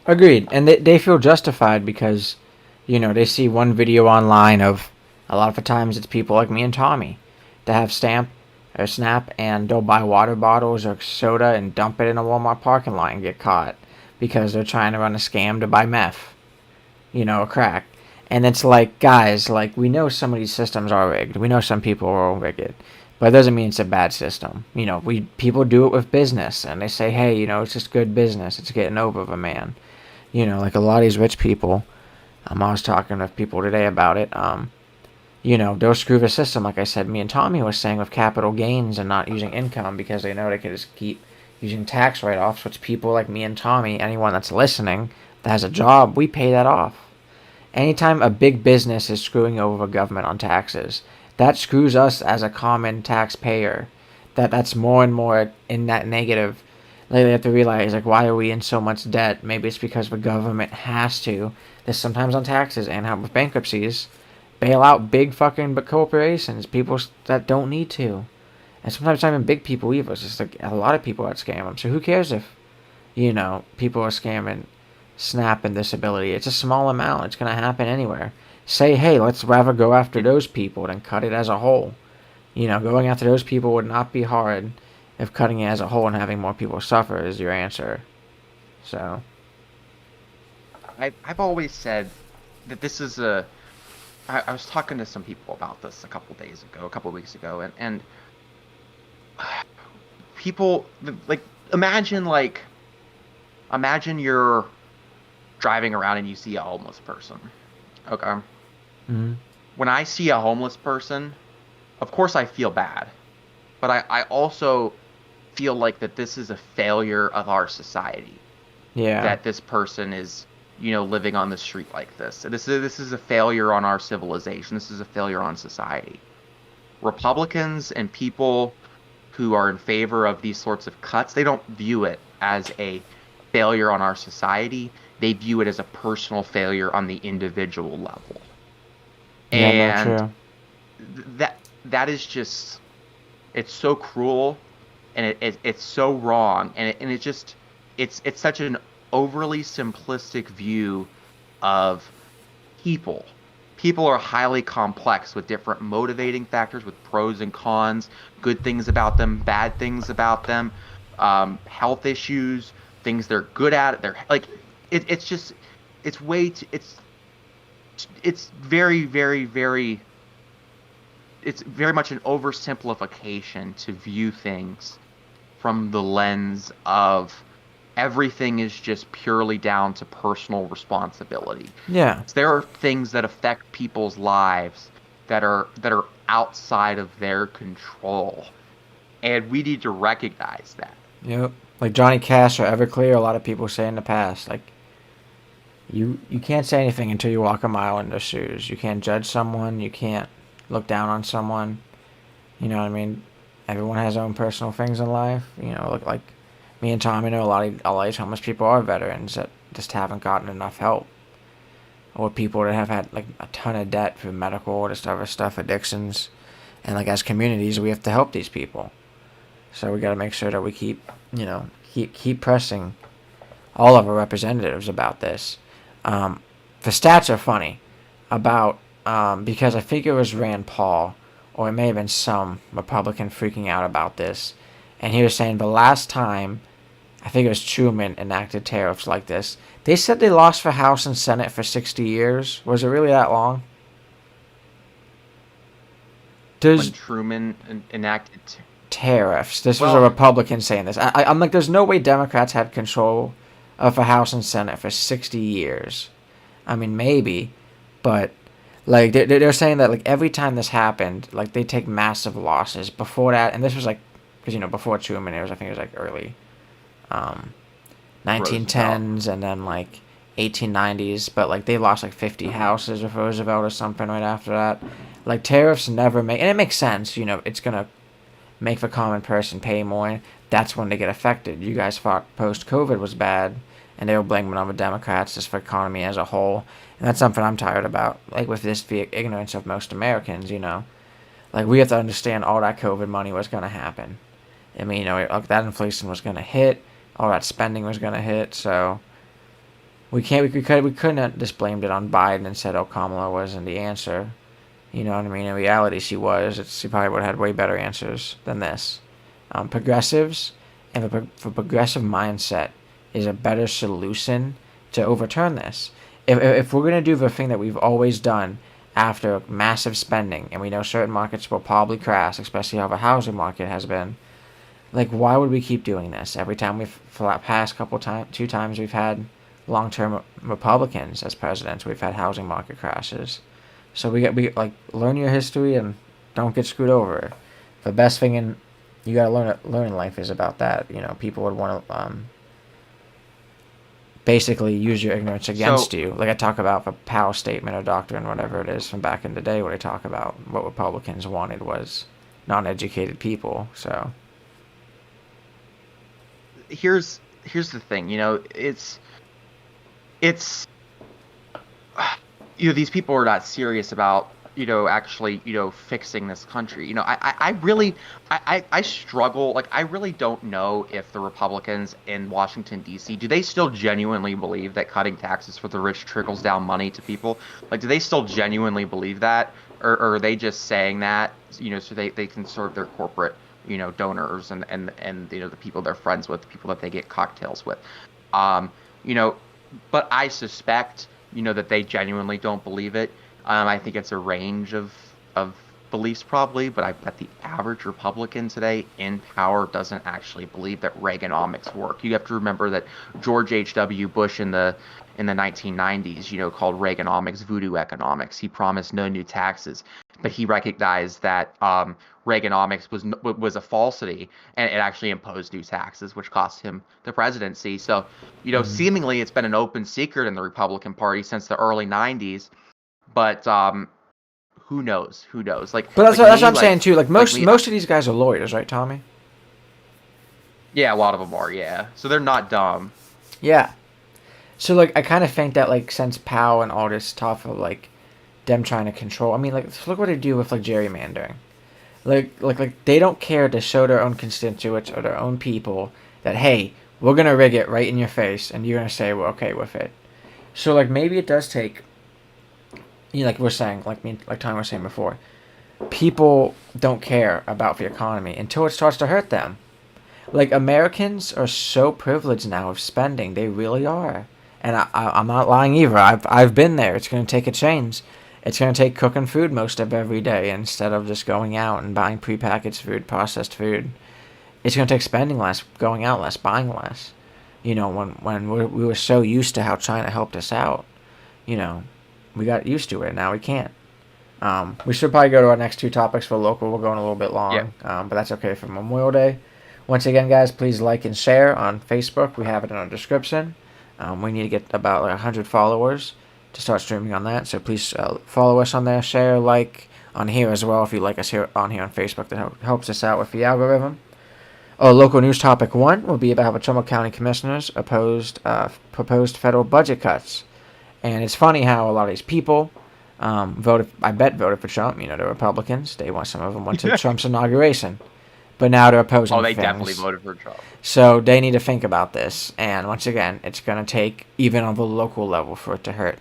A: Agreed. And they feel justified because, they see one video online of a lot of the times it's people like me and Tommy that have Snap, and they'll buy water bottles or soda and dump it in a Walmart parking lot and get caught because they're trying to run a scam to buy meth, or crack. And it's like, guys, like, we know some of these systems are rigged. We know some people are rigged. But it doesn't mean it's a bad system. People do it with business, and they say, hey, it's just good business. It's getting over the man. Like a lot of these rich people. I was talking with people today about it. They'll screw the system, like I said. Me and Tommy was saying, with capital gains and not using income because they know they can just keep using tax write-offs, which people like me and Tommy, anyone that's listening that has a job, we pay that off. Anytime a big business is screwing over government on taxes, that screws us as a common taxpayer. That's more and more in that negative. Like, they have to realize, like, why are we in so much debt? Maybe it's because the government has to. This sometimes on taxes and how with bankruptcies, bail out big fucking corporations, people that don't need to. And sometimes not even big people either. It's just like a lot of people that scam them. So who cares if, people are scamming Snap and disability? It's a small amount. It's going to happen anywhere. Say, hey, let's rather go after those people than cut it as a whole. Going after those people would not be hard if cutting it as a whole and having more people suffer is your answer. So.
B: I've always said that this is I was talking to some people about this a couple weeks ago, and people, like, imagine you're driving around and you see a homeless person. Okay.
A: Mm-hmm.
B: When I see a homeless person, of course I feel bad, but I also feel like that this is a failure of our society,
A: Yeah.
B: that this person is, living on the street like this. This is a failure on our civilization. This is a failure on society. Republicans and people who are in favor of these sorts of cuts, they don't view it as a failure on our society. They view it as a personal failure on the individual level.
A: Yeah, no,
B: And
A: true.
B: that is just, it's so cruel, and it's so wrong, and it just, it's such an overly simplistic view of people. People are highly complex with different motivating factors, with pros and cons, good things about them, bad things about them, health issues, things they're good at. They're like, it's just, it's way too, it's very, very, very, it's very much an oversimplification to view things from the lens of everything is just purely down to personal responsibility.
A: Yeah.
B: There are things that affect people's lives that are outside of their control, and we need to recognize that.
A: Yep. Like Johnny Cash or Everclear, a lot of people say in the past, like, you can't say anything until you walk a mile in their shoes. You can't judge someone. You can't look down on someone. You know what I mean? Everyone has their own personal things in life. Look like me and Tommy know a lot of these homeless people are veterans that just haven't gotten enough help, or people that have had like a ton of debt for medical or this other stuff, addictions, and like as communities we have to help these people. So we got to make sure that we keep pressing all of our representatives about this. The stats are funny about because I think it was Rand Paul, or it may have been some Republican freaking out about this, and he was saying the last time, I think it was Truman, enacted tariffs like this, they said they lost the House and Senate for 60 years. Was it really that long?
B: When Truman enacted
A: Tariffs. This was a Republican saying this. I'm like, there's no way Democrats had control of the House and Senate for 60 years. I mean, maybe, but like they're saying that like every time this happened, like they take massive losses. Before that, and this was like, because before Truman, I think it was like early 1910s and then like 1890s, but like they lost like 50 houses with Roosevelt or something right after that. Like tariffs never make, and it makes sense. It's gonna make the common person pay more. That's when they get affected. You guys thought post-COVID was bad, and they were blaming it on the Democrats just for economy as a whole. And that's something I'm tired about. Like with this, the ignorance of most Americans, Like we have to understand all that COVID money was going to happen. I mean, like that inflation was going to hit, all that spending was going to hit. So we couldn't have just blamed it on Biden and said, oh, Kamala wasn't the answer. You know what I mean? In reality, she was. She probably would have had way better answers than this. Progressives and the progressive mindset is a better solution to overturn this. If we're going to do the thing that we've always done after massive spending, and we know certain markets will probably crash, especially how the housing market has been, like, why would we keep doing this? Every time for the past two times we've had long-term Republicans as presidents, we've had housing market crashes. So we learn your history and don't get screwed over. The best thing you gotta learn in life is about that. People would want to basically use your ignorance against you. Like I talk about the Powell statement or doctrine, whatever it is from back in the day, where they talk about what Republicans wanted was non-educated people. So
B: here's the thing. It's these people are not serious about actually fixing this country. I really struggle. Like I really don't know if the Republicans in Washington D.C. do they still genuinely believe that cutting taxes for the rich trickles down money to people? Like do they still genuinely believe that, or are they just saying that so they can serve their corporate donors and the people they're friends with, the people that they get cocktails with, but I suspect that they genuinely don't believe it. I think it's a range of beliefs probably, but I bet the average Republican today in power doesn't actually believe that Reaganomics work. You have to remember that George H.W. Bush in the 1990s, called Reaganomics voodoo economics. He promised no new taxes, but he recognized that Reaganomics was a falsity, and it actually imposed new taxes, which cost him the presidency. So, seemingly it's been an open secret in the Republican Party since the early 90s, but who knows? Who knows?
A: But that's what I'm saying too. Like most of these guys are lawyers, right, Tommy?
B: Yeah, a lot of them are. Yeah, so they're not dumb.
A: Yeah. So like I kind of think that like since Powell and all this stuff of like them trying to control. I mean, like look what they do with like gerrymandering. Like they don't care to show their own constituents or their own people that hey, we're gonna rig it right in your face, and you're gonna say we're okay with it. So like maybe it does take. Like we're saying, like Tom was saying before, people don't care about the economy until it starts to hurt them. Like Americans are so privileged now of spending, they really are, and I'm not lying either. I've been there. It's going to take a change. It's going to take cooking food most of every day instead of just going out and buying prepackaged food, processed food. It's going to take spending less, going out less, buying less. When we were so used to how China helped us out, we got used to it. Now we can't. We should probably go to our next two topics for local. We're going a little bit long, but that's okay for Memorial Day. Once again, guys, please like and share on Facebook. We have it in our description. We need to get about 100 followers to start streaming on that. So please follow us on there, share, like on here as well. If you like us here on Facebook, that helps us out with the algorithm. Local news topic 1 will be about how Trumbull County Commissioners proposed federal budget cuts. And it's funny how a lot of these people voted for Trump. The Republicans. Some of them went to Trump's inauguration. But now they're opposing things.
B: Definitely voted for Trump.
A: So they need to think about this. And once again, it's going to take, even on the local level, for it to hurt.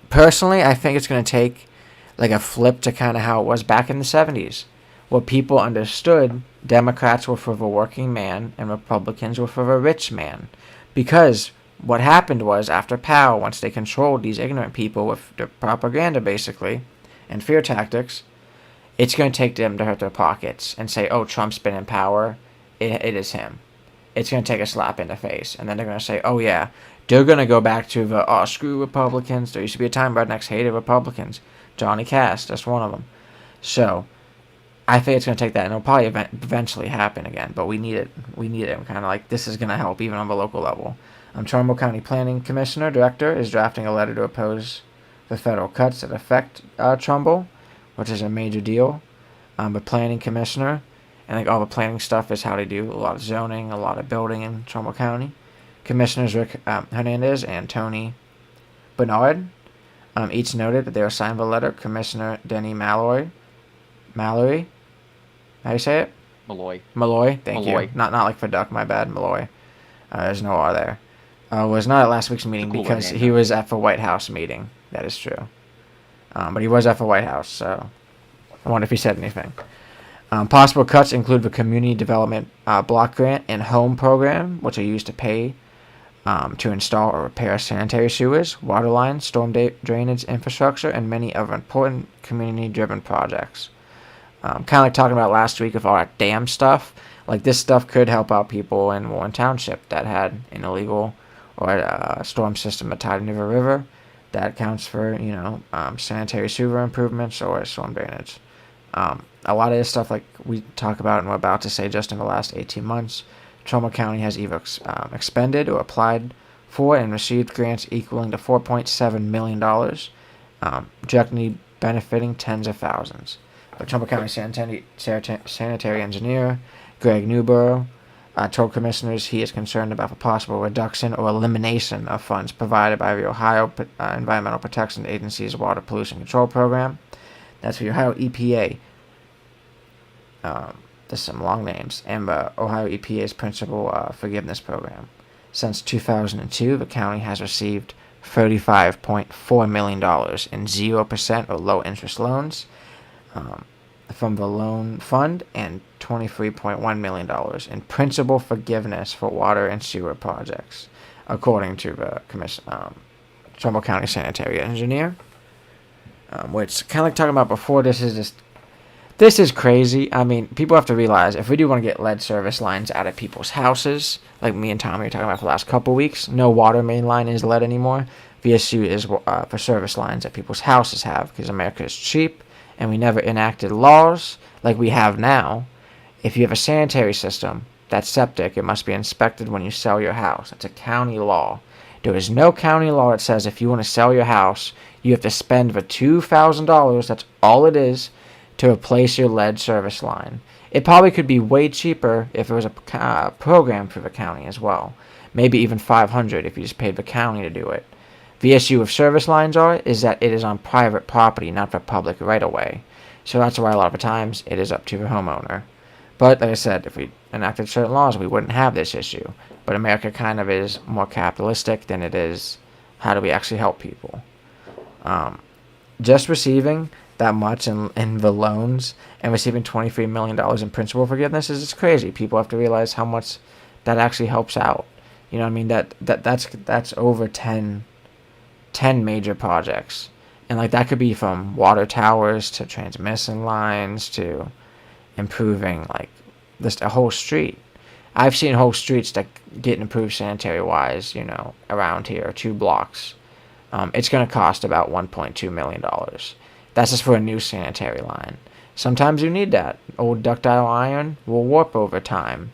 A: Personally, I think it's going to take like a flip to kind of how it was back in the 70s. Where people understood Democrats were for the working man and Republicans were for the rich man. Because what happened was, after Powell, once they controlled these ignorant people with their propaganda, basically, and fear tactics, it's going to take them to hurt their pockets and say, oh, Trump's been in power, it is him. It's going to take a slap in the face. And then they're going to say, oh, yeah, they're going to go back to the, screw Republicans. There used to be a time rednecks hated Republicans. Johnny Cash, that's one of them. So I think it's going to take that, and it'll probably eventually happen again. But we need it. We need it. Kind of like this is going to help even on the local level. Trumbull County Planning Commissioner Director is drafting a letter to oppose the federal cuts that affect Trumbull, which is a major deal. But Planning Commissioner, and like all the planning stuff is how they do a lot of zoning, a lot of building in Trumbull County. Commissioners Rick Hernandez and Tony Bernard each noted that they were signed the letter. Commissioner Denny Malloy, how do you say it? Malloy, thank you. Not like for duck, my bad, Malloy. There's no R there. Was not at last week's meeting because he was at the White House meeting. That is true. But he was at the White House, so I wonder if he said anything. Possible cuts include the Community Development Block Grant and Home Program, which are used to pay to install or repair sanitary sewers, water lines, storm drainage infrastructure, and many other important community-driven projects. Kind of like talking about last week with all that dam stuff. Like this stuff could help out people in Warren Township that had an illegal or a storm system that tied into the river. That counts for, sanitary sewer improvements or storm drainage. A lot of this stuff, like we talk about and we're about to say, just in the last 18 months, Trumbull County has either expended or applied for and received grants equaling to $4.7 million, directly benefiting tens of thousands. But Trumbull County sanitary engineer Greg Newborough told commissioners he is concerned about the possible reduction or elimination of funds provided by the Ohio Environmental Protection Agency's Water Pollution Control Program. That's the Ohio EPA. There's some long names. And the Ohio EPA's Principal Forgiveness Program. Since 2002, the county has received $35.4 million in 0% or low-interest loans from the loan fund and $23.1 million in principal forgiveness for water and sewer projects, according to the Trumbull County sanitary engineer. Which, kind of like talking about before, this is just This is crazy. I mean, people have to realize if we do want to get lead service lines out of people's houses, like me and Tommy were talking about for the last couple weeks, no water main line is lead anymore. VSU is for service lines that people's houses have because America is cheap and we never enacted laws like we have now. If you have a sanitary system that's septic, it must be inspected when you sell your house. That's a county law. There is no county law that says if you want to sell your house, you have to spend the $2,000, that's all it is, to replace your lead service line. It probably could be way cheaper if there was a program for the county as well. Maybe even $500 if you just paid the county to do it. The issue with service lines is that it is on private property, not for public right-of-way. So that's why a lot of the times it is up to the homeowner. But like I said, if we enacted certain laws, we wouldn't have this issue. But America kind of is more capitalistic than it is how do we actually help people. Just receiving that much in the loans and receiving $23 million in principal forgiveness is just crazy. People have to realize how much that actually helps out. You know what I mean? That's over 10 major projects. And like that could be from water towers to transmission lines to improving like just a whole street. I've seen whole streets that get improved sanitary wise, around here, 2 blocks. It's going to cost about $1.2 million. That's just for a new sanitary line. Sometimes you need that. Old ductile iron will warp over time.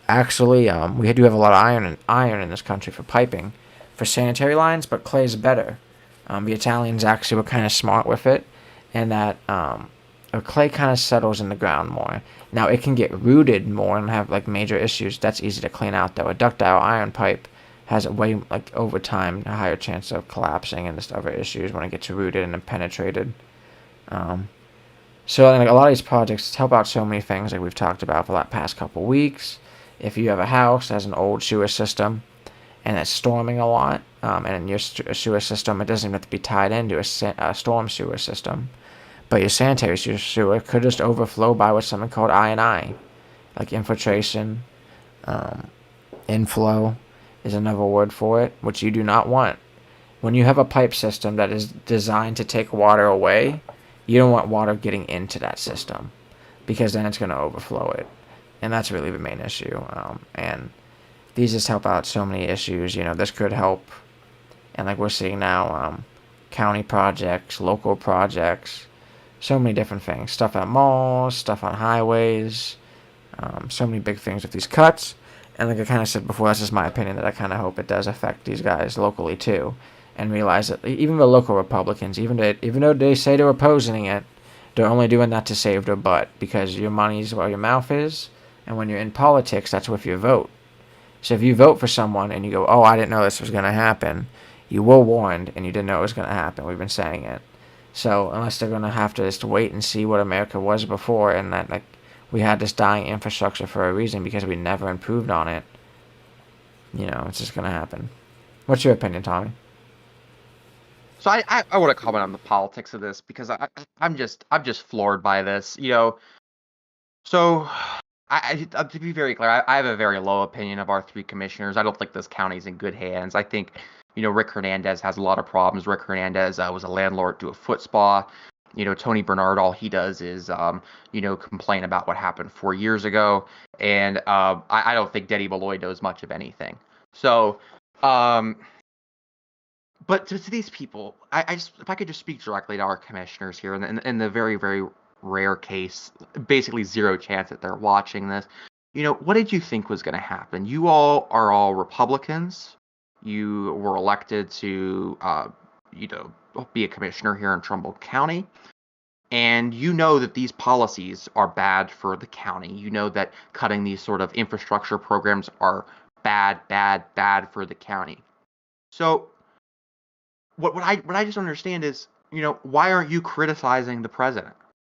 A: Actually, we do have a lot of iron in this country for piping, for sanitary lines, but clay's better. The Italians actually were kind of smart with it, and that clay kind of settles in the ground more. Now, it can get rooted more and have like major issues. That's easy to clean out, though. A ductile iron pipe has a way, like over time, a higher chance of collapsing and just other issues when it gets rooted and penetrated. So like, a lot of these projects help out so many things like we've talked about for the past couple weeks. If you have a house that has an old sewer system and it's storming a lot, and in your sewer system, it doesn't even have to be tied into a storm sewer system. But your sanitary sewer could just overflow by what's something called I&I, like infiltration. Inflow is another word for it, which you do not want. When you have a pipe system that is designed to take water away, you don't want water getting into that system because then it's going to overflow it. And that's really the main issue. And these just help out so many issues. This could help. And like we're seeing now, county projects, local projects, so many different things. Stuff at malls, stuff on highways, so many big things with these cuts. And like I kind of said before, that's just my opinion, that I kind of hope it does affect these guys locally too. And realize that even the local Republicans, even though they say they're opposing it, they're only doing that to save their butt because your money's where your mouth is. And when you're in politics, that's with your vote. So if you vote for someone and you go, oh, I didn't know this was going to happen, you were warned and you didn't know it was going to happen. We've been saying it. So unless they're going to have to just wait and see what America was before and that like we had this dying infrastructure for a reason because we never improved on it, it's just going to happen. What's your opinion, Tommy?
B: So I want to comment on the politics of this because I'm just floored by this. So to be very clear, I have a very low opinion of our 3 commissioners. I don't think this county's in good hands. I think, Rick Hernandez has a lot of problems. Rick Hernandez was a landlord to a foot spa. Tony Bernard, all he does is, complain about what happened 4 years ago. And I don't think Denny Malloy knows much of anything. So, but to these people, if I could just speak directly to our commissioners here, in the very, very rare case, basically zero chance that they're watching this, what did you think was going to happen? You all are all Republicans. You were elected to, be a commissioner here in Trumbull County. And you know that these policies are bad for the county. You know that cutting these sort of infrastructure programs are bad for the county. So what I just understand is, why aren't you criticizing the president?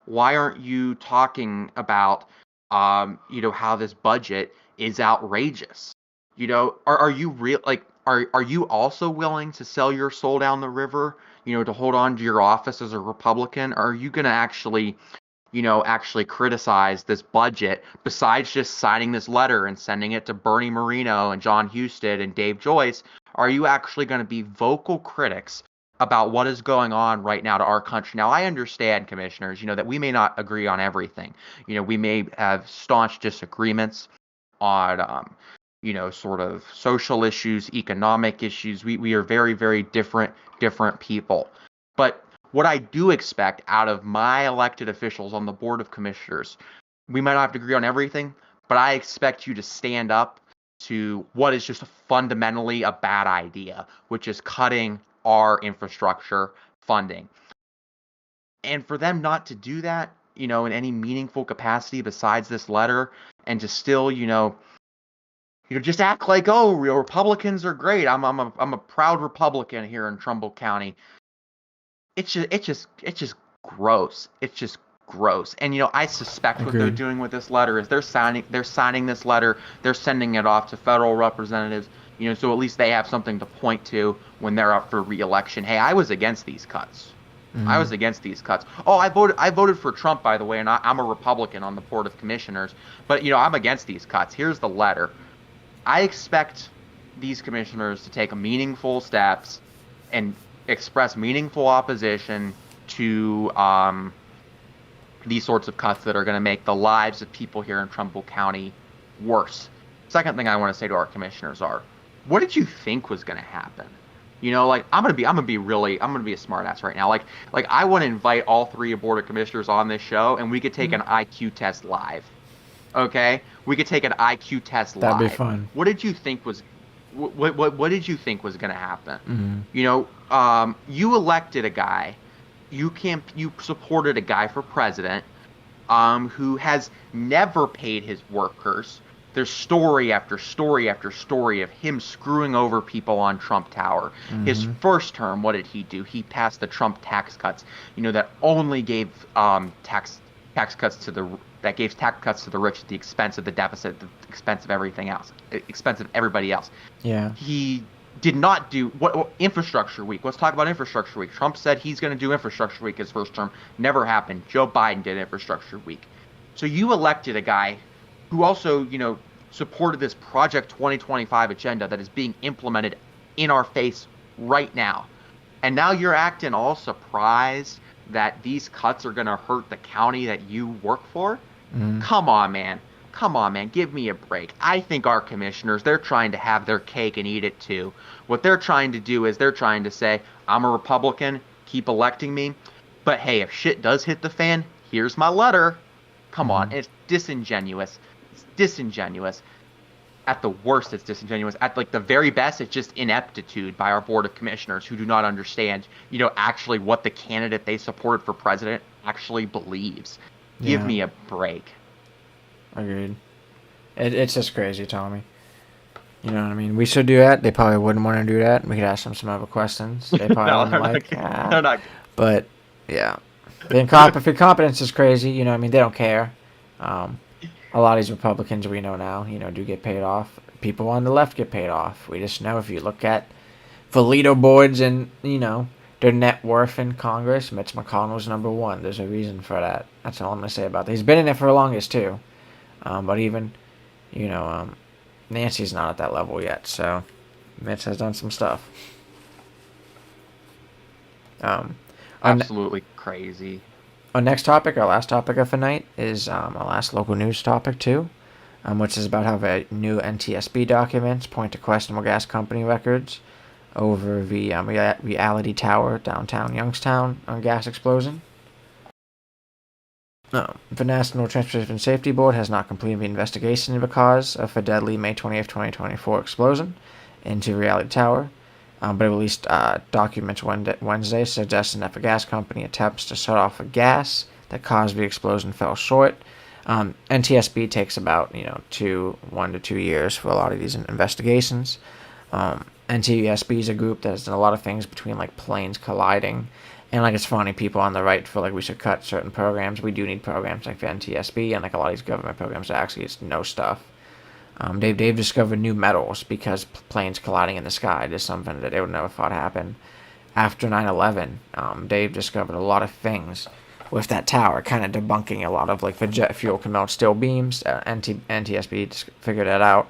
B: Why aren't you talking about, how this budget is outrageous? Are you real? Like, are you also willing to sell your soul down the river? To hold on to your office as a Republican? Or are you going to actually criticize this budget besides just signing this letter and sending it to Bernie Moreno and John Husted and Dave Joyce? Are you actually going to be vocal critics about what is going on right now to our country. Now, I understand, commissioners, that we may not agree on everything. We may have staunch disagreements on, sort of social issues, economic issues. We are very, very different people. But what I do expect out of my elected officials on the Board of Commissioners, we might not have to agree on everything, but I expect you to stand up to what is just fundamentally a bad idea, which is cutting our infrastructure funding. And for them not to do that, in any meaningful capacity besides this letter, and to still, just act like, oh, Republicans are great. I'm a proud Republican here in Trumbull County. It's just gross. It's just gross. And I suspect what they're doing with this letter is they're signing this letter, they're sending it off to federal representatives, so at least they have something to point to when they're up for re-election. Hey, I was against these cuts. I was against these cuts. Oh, I voted for Trump, by the way, and I'm a Republican on the Board of Commissioners, but I'm against these cuts. Here's the letter. I expect these commissioners to take meaningful steps and express meaningful opposition to these sorts of cuts that are going to make the lives of people here in Trumbull County worse. Second thing I want to say to our commissioners are, what did you think was going to happen? I'm gonna be a smartass right now. Like I want to invite all three Board of Commissioners on this show, and we could take an IQ test live. Okay, we could take an IQ test live.
A: That'd be fun.
B: What did you think was what did you think was going to happen? You elected a guy, you supported a guy for president, who has never paid his workers. There's story after story after story of him screwing over people on Trump Tower. His first term, what did he do? He passed the Trump tax cuts, that only gave tax cuts to the rich at the expense of the deficit, at the expense of everything else, expense of everybody else.
A: Yeah.
B: He did not do what Infrastructure Week. Let's talk about Infrastructure Week. Trump said he's going to do Infrastructure Week his first term. Never happened. Joe Biden did Infrastructure Week. So you elected a guy who also, supported this Project 2025 agenda that is being implemented in our face right now. And now you're acting all surprised that these cuts are going to hurt the county that you work for? Come on, man. Give me a break. I think our commissioners, they're trying to have their cake and eat it too. What they're trying to do is they're trying to say, I'm a Republican, keep electing me. But hey, if shit does hit the fan, here's my letter. Come on. It's disingenuous. At the worst, it's disingenuous. At the very best, it's just ineptitude by our Board of Commissioners who do not understand, actually what the candidate they supported for president actually believes. Give me a break.
A: Agreed. It's just crazy, Tommy. You know what I mean? We should do that. They probably wouldn't want to do that. We could ask them some other questions. They probably wouldn't
B: They're not.
A: But, yeah. If your competence is crazy, they don't care. A lot of these Republicans we know now, do get paid off. People on the left get paid off. We just know if you look at the leaderboards and, their net worth in Congress, Mitch McConnell's number one. There's a reason for that. That's all I'm going to say about that. He's been in it for the longest, too. But even, Nancy's not at that level yet. So, Mitch has done some stuff.
B: Absolutely crazy.
A: Our next topic, our last topic of the night, is our last local news topic, too, which is about how the new NTSB documents point to questionable gas company records over the Reality Tower downtown Youngstown gas explosion. The National Transportation Safety Board has not completed the investigation of the cause of the deadly May 20th, 2024 explosion into Reality Tower. But it released documents Wednesday suggesting that the gas company attempts to shut off the gas that caused the explosion fell short. NTSB takes about 1 to 2 years for a lot of these investigations. NTSB is a group that has done a lot of things between planes colliding, and it's funny, people on the right feel we should cut certain programs. We do need programs like the NTSB and a lot of these government programs that actually just know stuff. They've discovered new metals because planes colliding in the sky is something that they would never thought happened. After 9/11, they've discovered a lot of things with that tower, kind of debunking a lot of the jet fuel can melt steel beams. NTSB figured that out.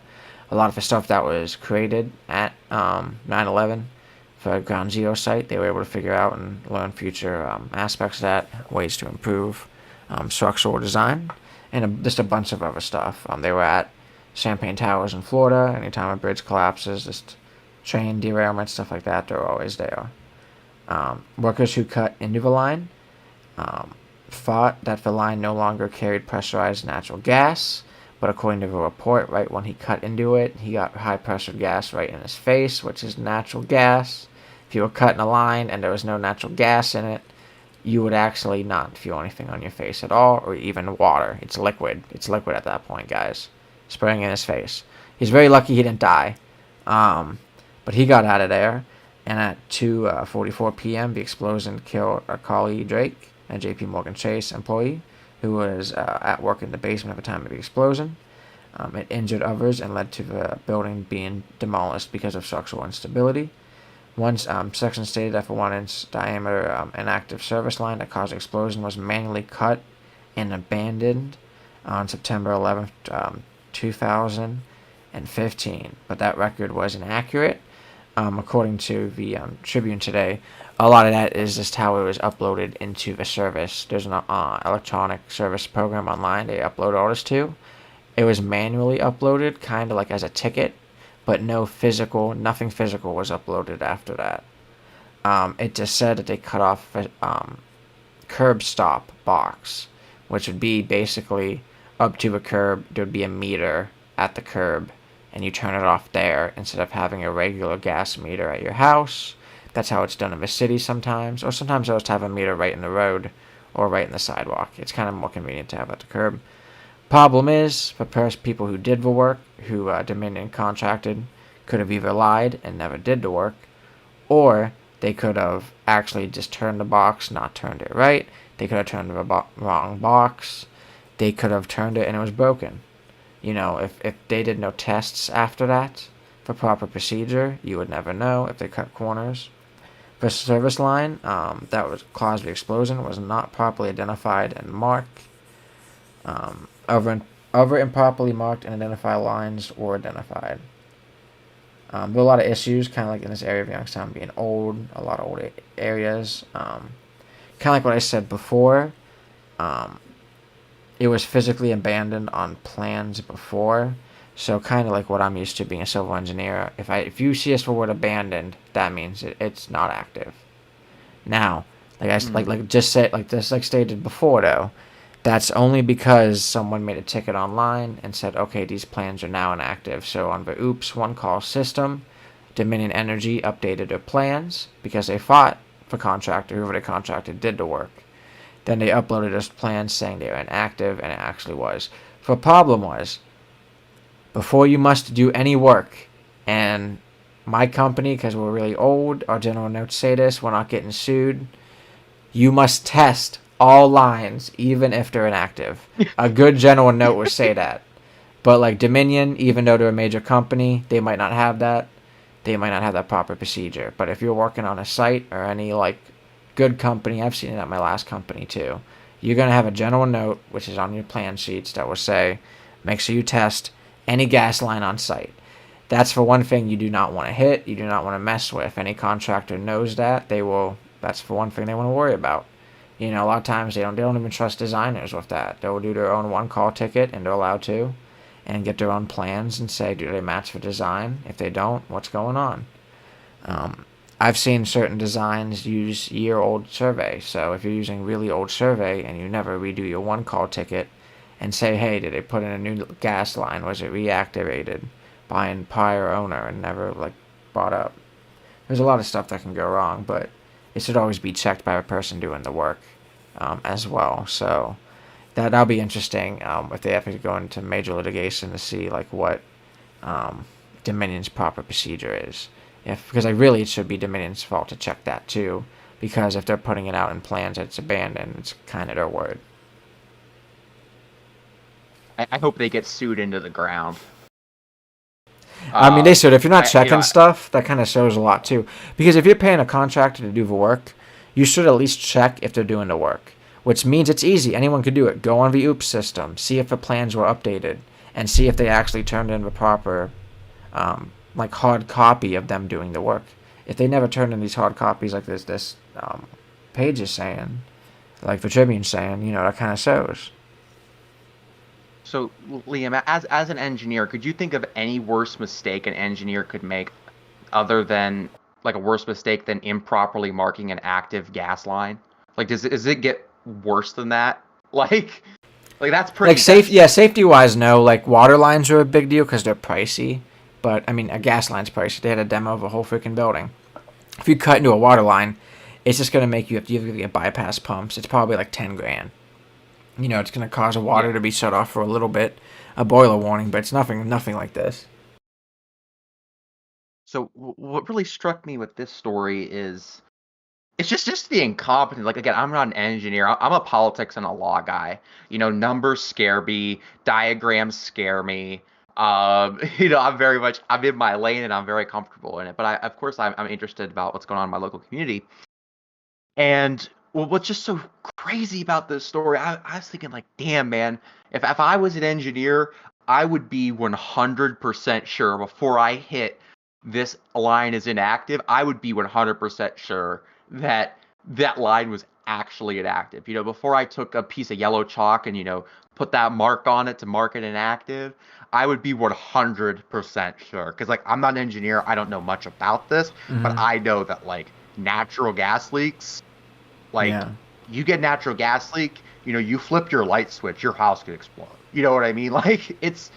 A: A lot of the stuff that was created at 9/11 for Ground Zero site. They were able to figure out and learn future aspects of that, ways to improve structural design, and just a bunch of other stuff. They were at Champaign Towers in Florida. Anytime a bridge collapses, just train derailment, stuff like that, they're always there. Workers who cut into the line thought that the line no longer carried pressurized natural gas, but according to the report, right when he cut into it, he got high pressure gas right in his face, which is natural gas. If you were cutting a line and there was no natural gas in it, you would actually not feel anything on your face at all, or even water. It's liquid. It's liquid at that point, guys. Spraying in his face. He's very lucky he didn't die. But he got out of there, and at 2:44 p.m., the explosion killed Carly Drake, a J.P. Morgan Chase employee who was at work in the basement at the time of the explosion. It injured others and led to the building being demolished because of structural instability. One section stated that the 1-inch diameter inactive service line that caused the explosion was manually cut and abandoned on September 11th, 2015, but that record was inaccurate. According to the Tribune today, a lot of that is just how it was uploaded into the service. There's an electronic service program online they upload all this to. It was manually uploaded, kind of like as a ticket, but nothing physical was uploaded after that. It just said that they cut off a curb stop box, which would be basically up to a curb. There would be a meter at the curb, and you turn it off there instead of having a regular gas meter at your house. That's how it's done in the city sometimes, or sometimes they'll just have a meter right in the road or right in the sidewalk. It's kind of more convenient to have at the curb. Problem is, for people who did the work, who Dominion contracted, could have either lied and never did the work, or they could have actually just turned the box, not turned it right. They could have turned the wrong box. They could have turned it and it was broken. You know, if they did no tests after that for proper procedure, you would never know if they cut corners. The service line that was caused the explosion was not properly identified and marked. Other improperly marked and identified lines were identified. There were a lot of issues, kind of like in this area of Youngstown being old, a lot of old areas. Kind of like what I said before. It was physically abandoned on plans before, so kind of like what I'm used to being a civil engineer. If you see us for word abandoned, that means it's not active. Now, like stated before though, that's only because someone made a ticket online and said, okay, these plans are now inactive. So on the OOPS one-call system, Dominion Energy updated their plans because they thought the contractor, whoever they contracted, did the work. Then they uploaded those plans saying they were inactive, and it actually was. The problem was, before you must do any work, and my company, because we're really old, our general notes say this, we're not getting sued, you must test all lines, even if they're inactive. A good general note would say that. But like Dominion, even though they're a major company, they might not have that. They might not have that proper procedure. But if you're working on a site or any like good company, I've seen it at my last company too, you're going to have a general note, which is on your plan sheets, that will say, make sure you test any gas line on site. That's for one thing you do not want to hit, you do not want to mess with. Any contractor knows that. That's for one thing they want to worry about. You know, a lot of times they don't even trust designers with that. They'll do their own one-call ticket, and they're allowed to, and get their own plans and say, do they match for design? If they don't, what's going on? I've seen certain designs use year-old survey. So if you're using really old survey and you never redo your one-call ticket and say, hey, did they put in a new gas line? Was it reactivated by a prior owner and never like brought up? There's a lot of stuff that can go wrong, but it should always be checked by the person doing the work as well. So that'll be interesting if they have to go into major litigation to see like what Dominion's proper procedure is. Because it should be Dominion's fault to check that too, because if they're putting it out in plans that it's abandoned, it's kind of their word.
B: I hope they get sued into the ground.
A: I mean, they should. If you're not checking stuff, that kind of shows a lot too. Because if you're paying a contractor to do the work, you should at least check if they're doing the work. Which means it's easy. Anyone could do it. Go on the OOPS system, see if the plans were updated, and see if they actually turned in the proper, hard copy of them doing the work. if they never turn in these hard copies like this page is saying, like the Tribune's saying, that kind of shows.
B: So, Liam, as an engineer, could you think of any worse mistake an engineer could make other than, like, a worse mistake than improperly marking an active gas line? Like, does it get worse than that? Like that's pretty...
A: Like, safety-wise, no. Like, water lines are a big deal because they're pricey. But, I mean, a gas line's pricey. They had a demo of a whole freaking building. If you cut into a water line, it's just going to make you have to get bypass pumps. It's probably like $10,000. It's going to cause the water to be shut off for a little bit, a boiler warning, but it's nothing like this.
B: So what really struck me with this story is it's just the incompetence. Like, again, I'm not an engineer. I'm a politics and a law guy. Numbers scare me. Diagrams scare me. I'm in my lane and I'm very comfortable in it. But of course, I'm interested about what's going on in my local community. And what's just so crazy about this story, I was thinking, like, damn, man, if I was an engineer, I would be 100% sure before I hit this line is inactive, I would be 100% sure that line was actually inactive. Before I took a piece of yellow chalk and, put that mark on it to mark it inactive, I would be 100% sure. Because, like, I'm not an engineer. I don't know much about this.
A: Mm-hmm.
B: But I know that, like, natural gas leaks, you get natural gas leak, you flip your light switch, your house could explode. You know what I mean? Like, it's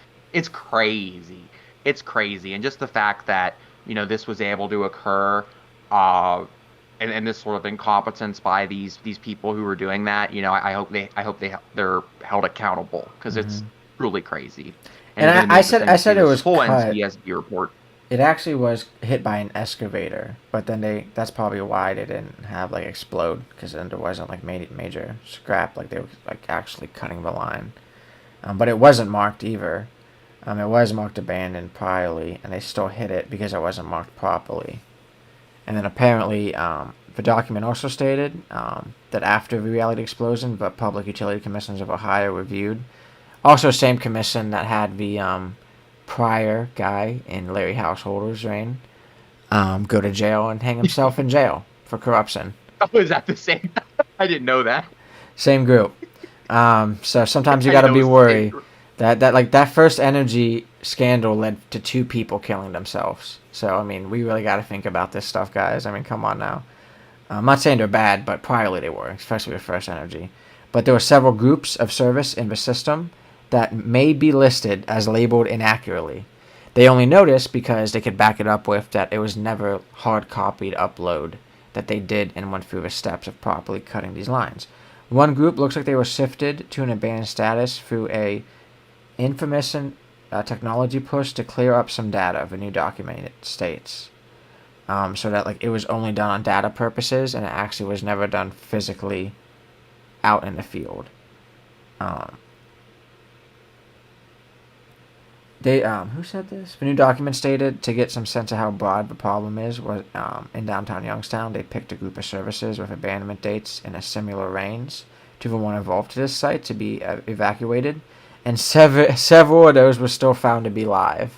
B: crazy. It's crazy. And just the fact that, this was able to occur, and this sort of incompetence by these people who were doing that, I hope they're held accountable, because it's truly crazy.
A: And I said it was
B: whole
A: cut.
B: NTSB report.
A: It actually was hit by an excavator, but then that's probably why they didn't have, like, explode, because then there wasn't, like, major scrap, like they were, like, actually cutting the line. But it wasn't marked either. It was marked abandoned priorly, and they still hit it because it wasn't marked properly. And then apparently, the document also stated that after the reality explosion, the Public Utility Commissions of Ohio reviewed. Also, same commission that had the prior guy in Larry Householder's reign go to jail and hang himself in jail for corruption.
B: Oh, is that the same? I didn't know that.
A: Same group. So sometimes you got to be worried that first energy scandal led to 2 people killing themselves. So, I mean, we really got to think about this stuff, guys. I mean, come on now. I'm not saying they're bad, but priorly they were, especially with First Energy. But there were several groups of service in the system that may be listed as labeled inaccurately. They only noticed because they could back it up with that it was never hard copied upload that they did and went through the steps of properly cutting these lines. One group looks like they were shifted to an abandoned status through a infamous technology push to clear up some data, the new document states. So that, like, it was only done on data purposes and it actually was never done physically out in the field. Who said this? The new document stated, to get some sense of how broad the problem was in downtown Youngstown, they picked a group of services with abandonment dates in a similar range to the one involved to this site to be evacuated, and several of those were still found to be live.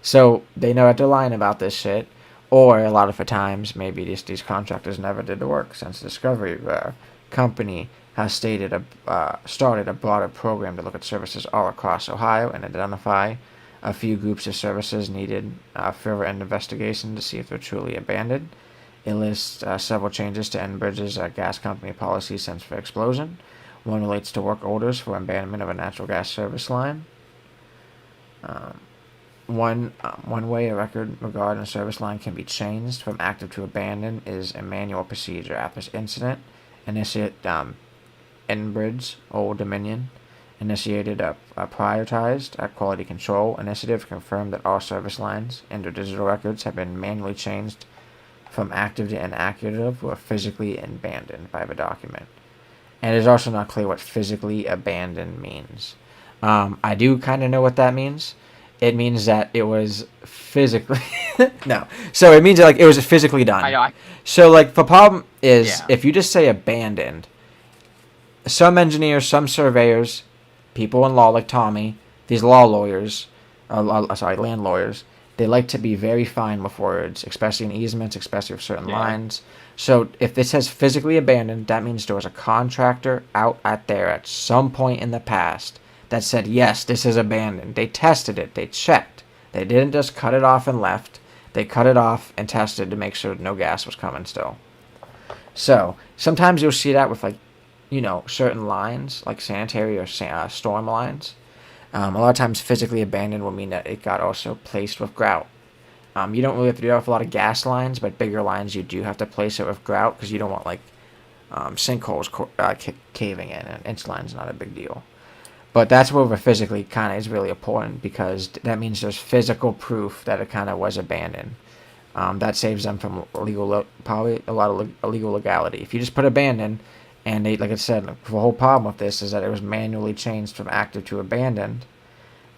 A: So they know that they're lying about this shit, or a lot of the times, maybe these contractors never did the work since discovery. The company has started a broader program to look at services all across Ohio and identify a few groups of services needed further investigation to see if they're truly abandoned. It lists several changes to Enbridge's gas company policy since the explosion. One relates to work orders for abandonment of a natural gas service line. One way a record regarding a service line can be changed from active to abandoned is a manual procedure. After this incident, Enbridge, Old Dominion, initiated a prioritized quality control initiative, confirmed that all service lines and their digital records have been manually changed from active to inactive or physically abandoned by the document. And it is also not clear what physically abandoned means. I do kind of know what that means. It means that it was physically... No. So it means that, like, it was physically done.
B: I know.
A: So, like, the problem is, if you just say abandoned, some engineers, some surveyors, people in law like Tommy, these land lawyers, they like to be very fine with words, especially in easements, especially with certain
B: Yeah.
A: lines. So if it says physically abandoned, that means there was a contractor out at there at some point in the past that said, yes, this is abandoned. They tested it. They checked. They didn't just cut it off and left. They cut it off and tested to make sure no gas was coming still. So sometimes you'll see that with certain lines, like sanitary or storm lines. A lot of times physically abandoned will mean that it got also placed with grout. You don't really have to do that with a lot of gas lines, but bigger lines you do have to place it with grout because you don't want sinkholes caving in. An inch line's not a big deal. But that's where physically kind of is really important because that means there's physical proof that it kind of was abandoned. That saves them from probably a lot of illegal legality. If you just put abandoned, and they, like I said, the whole problem with this is that it was manually changed from active to abandoned,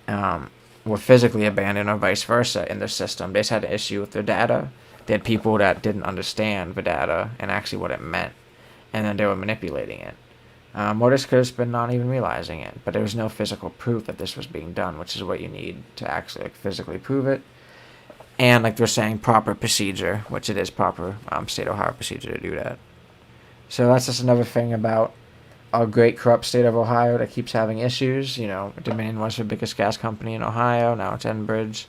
A: or physically abandoned, or vice versa in their system. They just had an issue with their data. They had people that didn't understand the data and actually what it meant, and then they were manipulating it. Or this could have been not even realizing it, but there was no physical proof that this was being done, which is what you need to actually physically prove it. And like they're saying, proper procedure, which it is proper state of Ohio procedure to do that. So that's just another thing about our great corrupt state of Ohio that keeps having issues. Dominion was the biggest gas company in Ohio. Now it's Enbridge.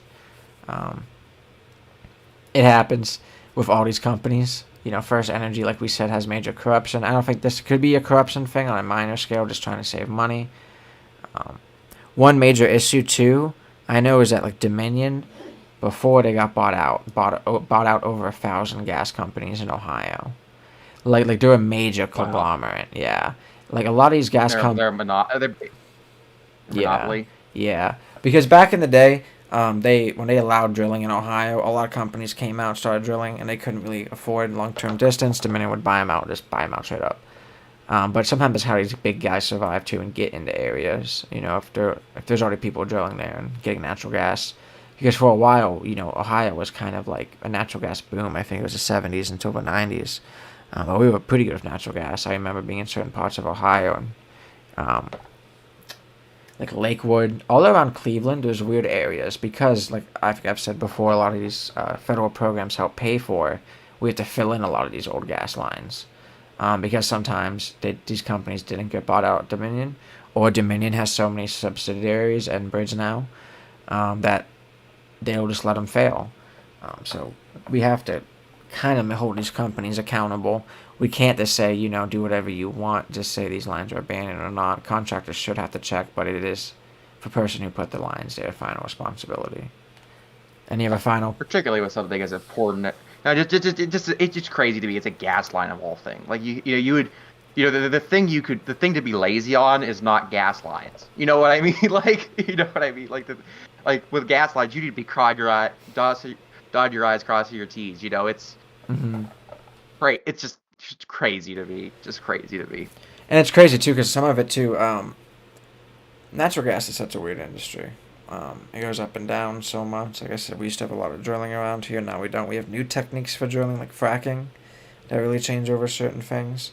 A: It happens with all these companies. First Energy, like we said, has major corruption. I don't think this could be a corruption thing on a minor scale, just trying to save money. One major issue, too, I know is that Dominion, before they got bought out over 1,000 gas companies in Ohio. Like they're a major conglomerate, yeah. Like a lot of these gas companies,
B: they're monopoly.
A: Yeah. Because back in the day, when they allowed drilling in Ohio, a lot of companies came out, started drilling, and they couldn't really afford long-term distance. Dominion would buy them out straight up. But sometimes that's how these big guys survive too and get into areas. If there's already people drilling there and getting natural gas. Because for a while, Ohio was kind of like a natural gas boom. I think it was the 70s until the 90s. But we were pretty good with natural gas. I remember being in certain parts of Ohio and like Lakewood, all around Cleveland. There's weird areas because, like I've said before, a lot of these federal programs help pay for. We have to fill in a lot of these old gas lines because sometimes these companies didn't get bought out at Dominion, or Dominion has so many subsidiaries and Bridge now that they'll just let them fail. So we have to kind of hold these companies accountable. We can't just say, do whatever you want, just say these lines are abandoned or not. Contractors should have to check, but it is the person who put the lines their final responsibility. Any other final?
B: Particularly with something as important. No, it's just crazy to me. It's a gas line of all things. Like the thing to be lazy on is not gas lines. You know what I mean? Like with gas lines, you need to be dot your I's, crossing your T's. It's great. It's just crazy to me.
A: And it's crazy too, because some of it too. Natural gas is such a weird industry. It goes up and down so much. Like I said, we used to have a lot of drilling around here. Now we don't. We have new techniques for drilling, like fracking, that really change over certain things.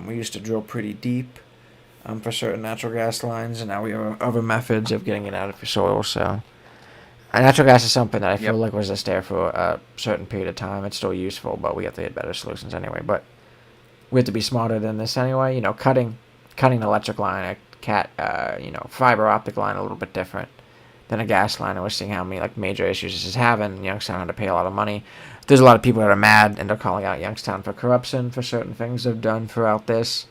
A: We used to drill pretty deep for certain natural gas lines, and now we have other methods of getting it out of your soil. So, natural gas is something that I feel like was just there for a certain period of time. It's still useful, but we have to get better solutions anyway. But we have to be smarter than this anyway. Cutting an electric line, fiber optic line, a little bit different than a gas line. And we're seeing how many major issues this is having. Youngstown had to pay a lot of money. There's a lot of people that are mad and they're calling out Youngstown for corruption for certain things they've done throughout this.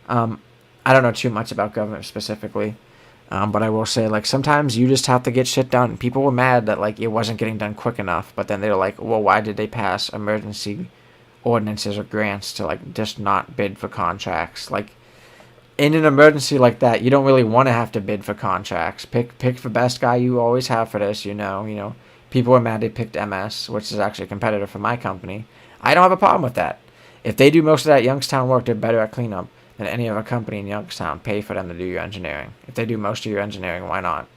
A: I don't know too much about government specifically, but I will say sometimes you just have to get shit done. People were mad that it wasn't getting done quick enough, but then they're like, well, why did they pass emergency ordinances or grants to just not bid for contracts? In an emergency like that, you don't really want to have to bid for contracts. Pick the best guy you always have for this. People were mad they picked MS, which is actually a competitor for my company. I don't have a problem with that. If they do most of that Youngstown work, they're better at cleanup than any other company in Youngstown. Pay for them to do your engineering. If they do most of your engineering, why not?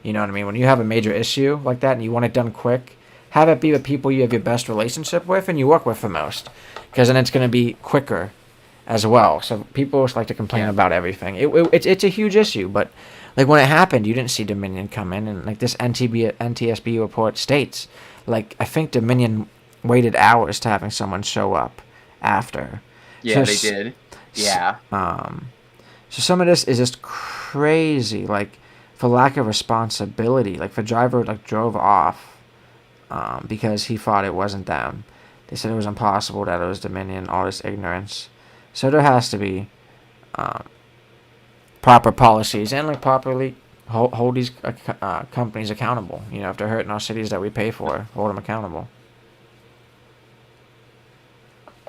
A: You know what I mean? When you have a major issue like that and you want it done quick, have it be the people you have your best relationship with and you work with the most, because then it's going to be quicker as well. So people just like to complain about everything. It's a huge issue, but Like when it happened, you didn't see Dominion come in, and like this NTSB report states, like I think Dominion waited hours to having someone show up after.
B: Yeah,
A: So
B: they did. Yeah.
A: So some of this is just crazy, like for lack of responsibility. Like the driver like drove off because he thought it wasn't them. They said it was impossible that it was Dominion. All this ignorance. So there has to be proper policies and like properly hold these companies accountable. You know, if they're hurting our cities that we pay for, hold them accountable.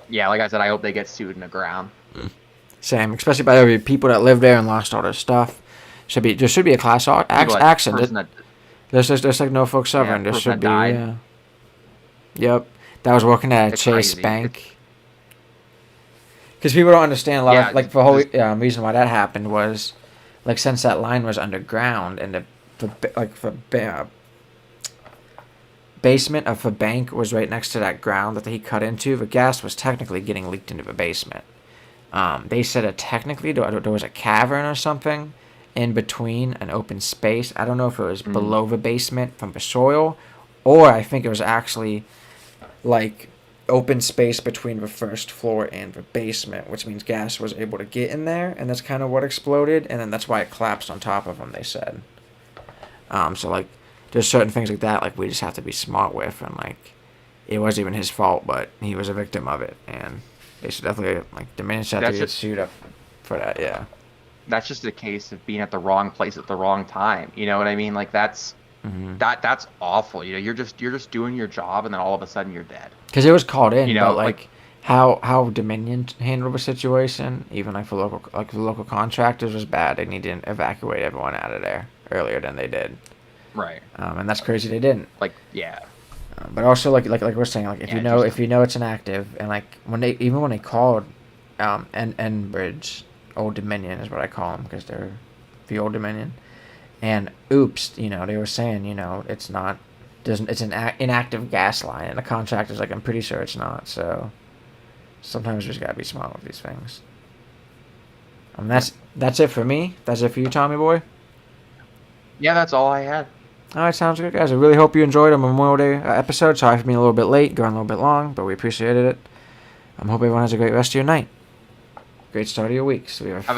B: Yeah, like I said, I hope they get sued in the ground.
A: Same, especially by the people that live there and lost all their stuff. There should be a class action. There's like Norfolk Southern. There should be. Yeah. Yep, that was working at a
B: It's
A: Chase
B: crazy.
A: Bank. Because people don't understand a lot
B: Yeah,
A: of like the whole reason why that happened was, like since that line was underground and the basement of the bank was right next to that ground that he cut into, the gas was technically getting leaked into the basement. They said that technically there was a cavern or something in between an open space. I don't know if it was below the basement from the soil, or I think it was actually like open space between the first floor and the basement, which means gas was able to get in there, and that's kind of what exploded, and then that's why it collapsed on top of them, they said. So like there's certain things like that like we just have to be smart with, and like it wasn't even his fault, but he was a victim of it, and they should definitely like Dominion should have to get sued up for that. Yeah.
B: That's just a case of being at the wrong place at the wrong time. You know what I mean? Like that's awful. You know, you're just doing your job, and then all of a sudden you're dead.
A: Because it was called in,
B: You know,
A: but like how Dominion handled the situation, even like for local contractors, was bad. They needed to evacuate everyone out of there earlier than they did.
B: Right.
A: And that's crazy they didn't.
B: Like yeah.
A: But also like we're saying, like if
B: Yeah,
A: you know it's inactive, and like when they called Enbridge, Old Dominion is what I call them because they're the Old Dominion, and oops, you know, they were saying, you know, it's an inactive gas line, and the contractor's like, I'm pretty sure it's not. So sometimes you just gotta be smart with these things. That's it for me. That's it for you, Tommy boy.
B: Yeah, that's all I had.
A: All right, sounds good, guys. I really hope you enjoyed our Memorial Day episode. Sorry for being a little bit late, going a little bit long, but we appreciated it. I hope everyone has a great rest of your night. Great start of your week. So we have
B: Have a good